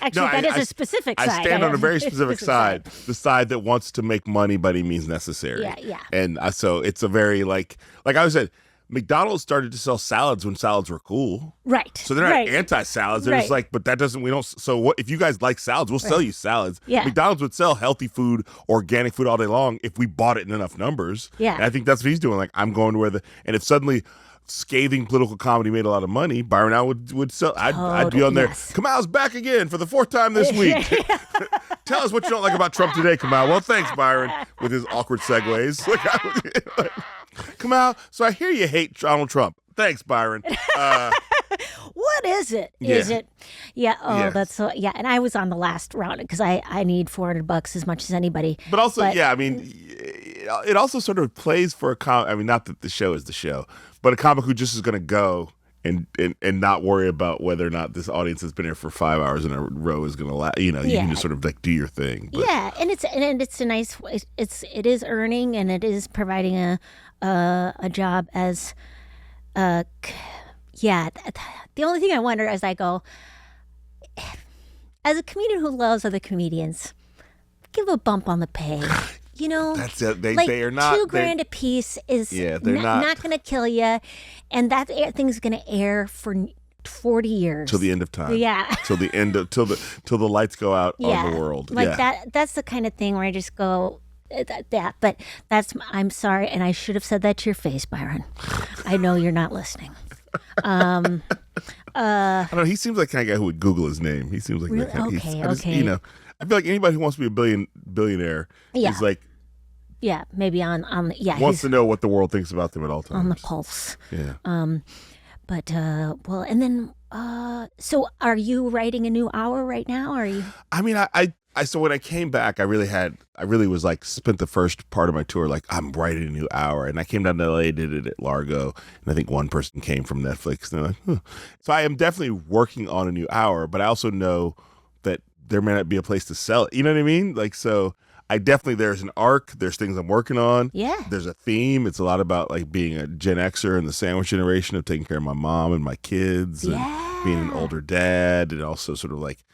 Actually, that is a specific side. I stand on a very specific side, the side that wants to make money by any means necessary. Yeah. And so it's a very like I said, McDonald's started to sell salads when salads were cool. Right. So they're not anti-salads. They're just like, but that doesn't, we don't, so what, if you guys like salads, we'll sell you salads. Yeah. McDonald's would sell healthy food, organic food all day long if we bought it in enough numbers. Yeah. And I think that's what he's doing. Like, I'm going to where and if suddenly scathing political comedy made a lot of money, Byron Allen would sell. I'd be on there. Yes. Kamau's back again for the 4th time this week. Tell us what you don't like about Trump today, Kamau. Well, thanks, Byron, with his awkward segues. Kamau, so I hear you hate Donald Trump. Thanks, Byron. What is it? Yeah. Is it? Yeah. Oh, Yeah. that's so. Yeah. And I was on the last round because I need $400 as much as anybody. But also, I mean, it also sort of plays for I mean, not that the show is the show, but a comic who just is going to go and not worry about whether or not this audience has been here for 5 hours in a row is going to last. You know, you can just sort of like do your thing. But. Yeah, and it's a nice. It is earning, and it is providing a job as. Yeah. The only thing I wonder as I go, as a comedian who loves other comedians, give a bump on the pay. You know, that's it. They are not $2,000 a piece is they're not going to kill you, and that thing's going to air for 40 years till the end of time. Yeah, till the lights go out on the world. Like that's the kind of thing where I just go that. But I'm sorry, and I should have said that to your face, Byron. I know you're not listening. I don't know. He seems like the kind of guy who would Google his name. He seems like really? that kind of, Okay. You know, I feel like anybody who wants to be a billionaire is like. Yeah, maybe on wants to know what the world thinks about them at all times. On the pulse. Yeah. But well, and then so are you writing a new hour right now? Or are you? I mean, I so when I came back, I really was like spent the first part of my tour like I'm writing a new hour, and I came down to LA, did it at Largo, and I think one person came from Netflix, and they're like, huh. So I am definitely working on a new hour, but I also know that there may not be a place to sell it. You know what I mean? Like so. There's an arc, there's things I'm working on. Yeah. There's a theme. It's a lot about like being a Gen Xer in the sandwich generation of taking care of my mom and my kids and being an older dad, and also sort of like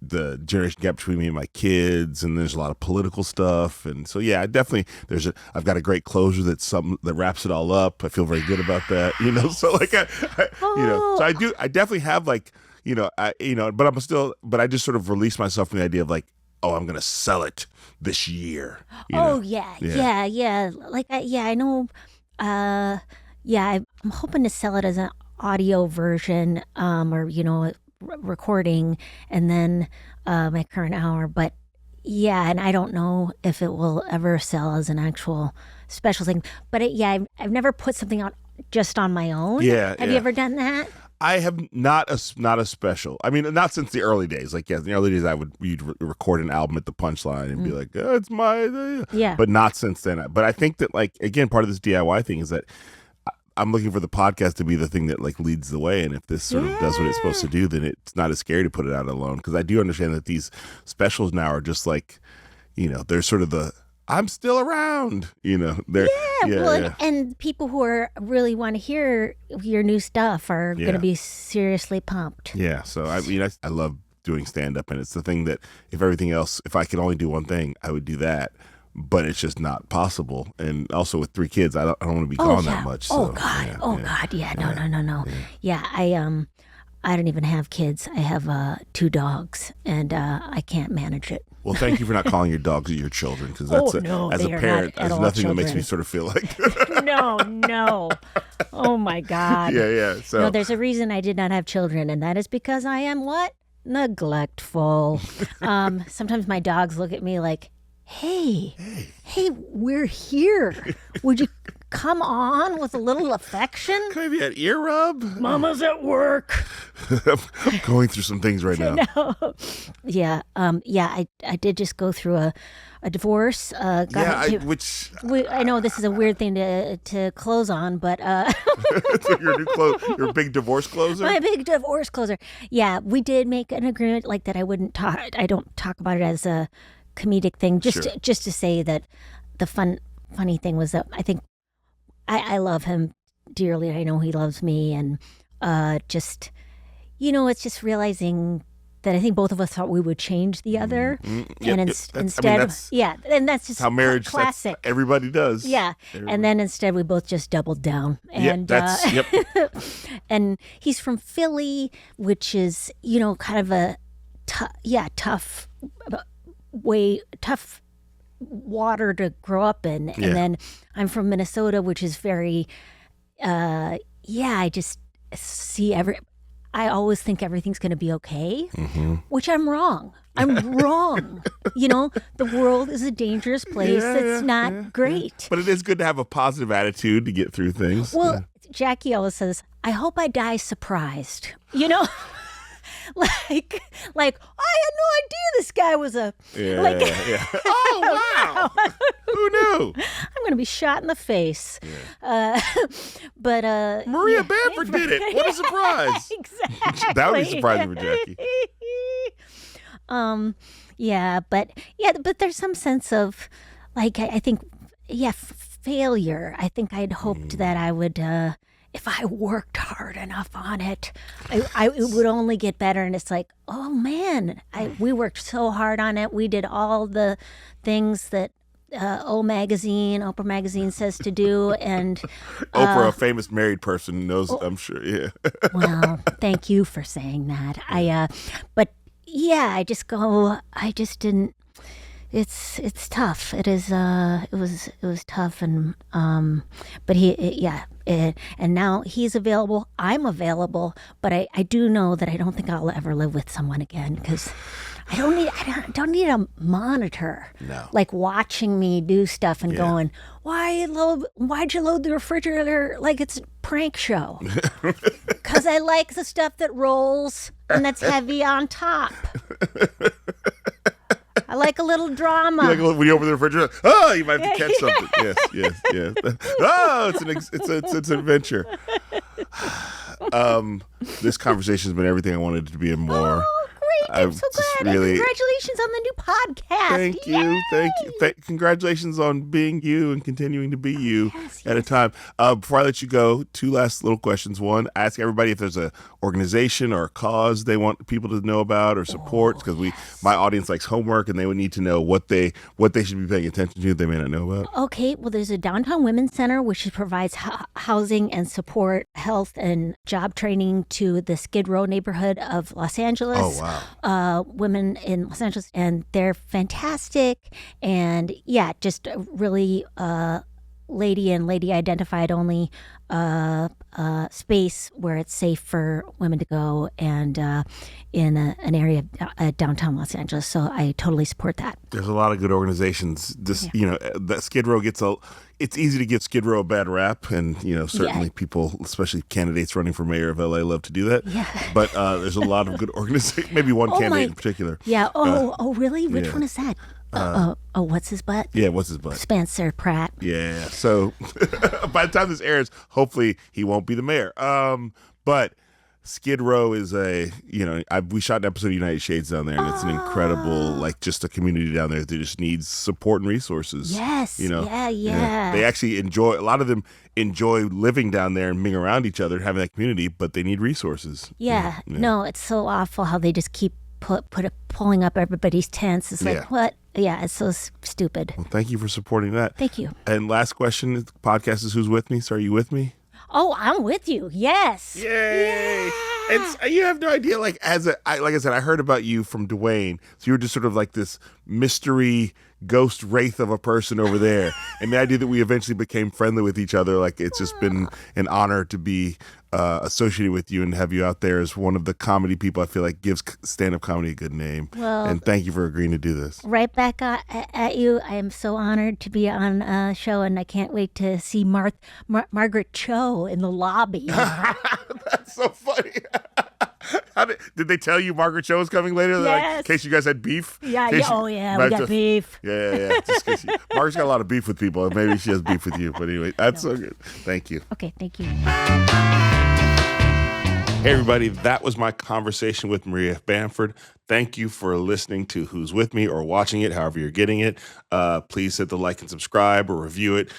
the generation gap between me and my kids. And there's a lot of political stuff. And so, yeah, I've got a great closure that wraps it all up. I feel very good about that, you know? So like, you know, so I definitely have like, you know, but I just sort of release myself from the idea of like, oh, I'm going to sell it this year. Yeah. Like, I know. I'm hoping to sell it as an audio version, or you know, recording, and then my current hour. But yeah, and I don't know if it will ever sell as an actual special thing. But I've never put something out just on my own. Yeah. Have you ever done that? I have not a special. I mean, not since the early days. Like, in the early days, you'd record an album at the Punchline and be like, oh, it's my, But not since then. But I think that, like, again, part of this DIY thing is that I'm looking for the podcast to be the thing that like leads the way. And if this sort of does what it's supposed to do, then it's not as scary to put it out alone. Because I do understand that these specials now are just like, you know, they're sort of I'm still around, you know. And people who really want to hear your new stuff are going to be seriously pumped. Yeah, so I love doing stand-up, and it's the thing that if I could only do one thing, I would do that. But it's just not possible. And also with 3 kids, I don't want to be gone that much. So, God. No. Yeah, I don't even have kids. I have 2 dogs, and I can't manage it. Well, thank you for not calling your dogs your children, because that's as a parent, there's nothing that makes me sort of feel like No. Oh my God. Yeah. So no, there's a reason I did not have children, and that is because I am what? Neglectful. Sometimes my dogs look at me like, Hey, we're here. Would you come on with a little affection? Can I be an ear rub? Mama's at work. I'm going through some things right now. No. Yeah. I did just go through a divorce. I know this is a weird thing to close on, but your big divorce closer. My big divorce closer. Yeah, we did make an agreement like that. I don't talk about it as a comedic thing, just to say that the funny thing was that I think I love him dearly. I know he loves me, and just it's just realizing that I think both of us thought we would change the other, and and that's just how marriage classic. Everybody does. Yeah, and then instead we both just doubled down, and and he's from Philly, which is kind of a tough water to grow up in. And then I'm from Minnesota, which is very I just see I always think everything's going to be okay, which I'm wrong. The world is a dangerous place. It's not great. But it is good to have a positive attitude to get through things. Well, Jackie always says, I hope I die surprised. You know? like, I had no idea this guy was a... Yeah. Oh, wow. Who knew? I'm going to be shot in the face. Yeah. But... Maria Bamford did it. What a surprise. Exactly. That would be surprising for Jackie. But there's some sense of, like, I think, failure. I think I'd hoped that I would, if I worked hard enough on it, it would only get better. And it's like, oh man, we worked so hard on it. We did all the things that Oprah magazine says to do, and Oprah, a famous married person, knows. I'm sure. Yeah. Well, thank you for saying that. I just didn't. It's tough. It is. It was tough, and but and now he's available. I'm available, but I do know that I don't think I'll ever live with someone again, because I don't need a monitor. No. Like watching me do stuff and going, why'd you load the refrigerator like it's a prank show? Because I like the stuff that rolls and that's heavy on top. I like a little drama. You like when you open the refrigerator, you might have to catch something. Yes. Oh, it's an adventure. This conversation has been everything I wanted it to be and more. Oh, great. I'm so glad. Really, congratulations on the new podcast. Thank you. Congratulations on being you and continuing to be you at a time. Before I let you go, 2 last little questions. One, ask everybody if there's a organization or a cause they want people to know about or support, because my audience likes homework and they would need to know what they should be paying attention to they may not know about. Okay, well, there's a Downtown Women's Center, which provides housing and support, health and job training to the Skid Row neighborhood of Los Angeles. Oh, wow. Women in Los Angeles, and they're fantastic. And just really lady and lady identified only space where it's safe for women to go, and in an area of downtown Los Angeles. So I totally support that. There's a lot of good organizations. That Skid Row it's easy to give Skid Row a bad rap, and certainly people, especially candidates running for mayor of LA, love to do that. Yeah. But there's a lot of good organizations. Maybe one candidate in particular. Yeah. Really? Which one is that? What's his butt? Yeah, what's his butt? Spencer Pratt. Yeah. So by the time this airs, hopefully he won't be the mayor. But Skid Row is we shot an episode of United Shades down there, and it's an incredible, just a community down there that just needs support and resources. Yes. Yeah. They actually a lot of them enjoy living down there and being around each other and having that community, but they need resources. Yeah. No, it's so awful how they just keep pulling up everybody's tents. It's like, what? Yeah, it's so stupid. Well, thank you for supporting that. Thank you. And last question, the podcast is Who's With Me? So are you with me? Oh, I'm with you. Yes. Yay. Yeah. And you have no idea, like I said, I heard about you from Dwayne. So you were just sort of like this mystery ghost wraith of a person over there. And the idea that we eventually became friendly with each other, like it's just been an honor to be associated with you and have you out there as one of the comedy people I feel like gives stand-up comedy a good name. Well, and thank you for agreeing to do this. Right back at you. I am so honored to be on a show, and I can't wait to see Margaret Cho in the lobby. That's so funny. Did they tell you Margaret Cho was coming later? Yes. In case you guys had beef? Yeah. We got beef. Yeah. Margaret's got a lot of beef with people. Maybe she has beef with you. But anyway, that's so good. Thank you. Okay, thank you. Hey, everybody. That was my conversation with Maria Bamford. Thank you for listening to Who's With Me or watching it, however you're getting it. Please hit the like and subscribe or review it.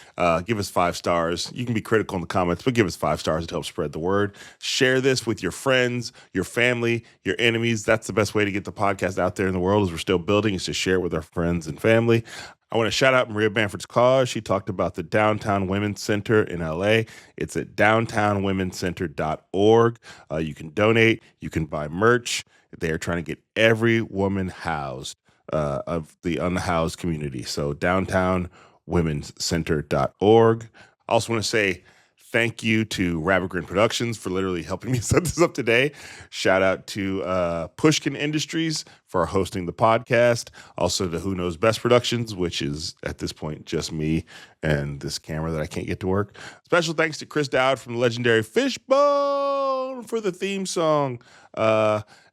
Give us 5 stars. You can be critical in the comments, but give us 5 stars to help spread the word. Share this with your friends, your family, your enemies. That's the best way to get the podcast out there in the world as we're still building, is to share it with our friends and family. I want to shout out Maria Bamford's cause. She talked about the Downtown Women's Center in LA. It's at downtownwomencenter.org. You can donate. You can buy merch. They are trying to get every woman housed of the unhoused community. So downtownwomencenter.org. I also want to say Thank you to Rabbit Grin Productions for literally helping me set this up today. Shout out to Pushkin Industries for hosting the podcast. Also to Who Knows Best Productions, which is at this point just me and this camera that I can't get to work. Special thanks to Chris Dowd from the legendary Fishbone for the theme song.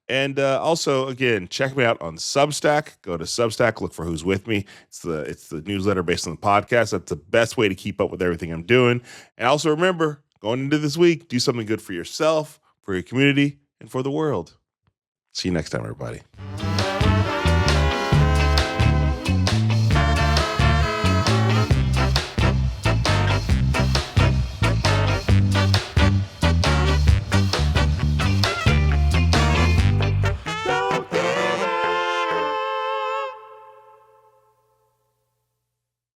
And also, again, check me out on Substack. Go to Substack, look for Who's With Me. It's the newsletter based on the podcast. That's the best way to keep up with everything I'm doing. And also remember, going into this week, do something good for yourself, for your community, and for the world. See you next time, everybody.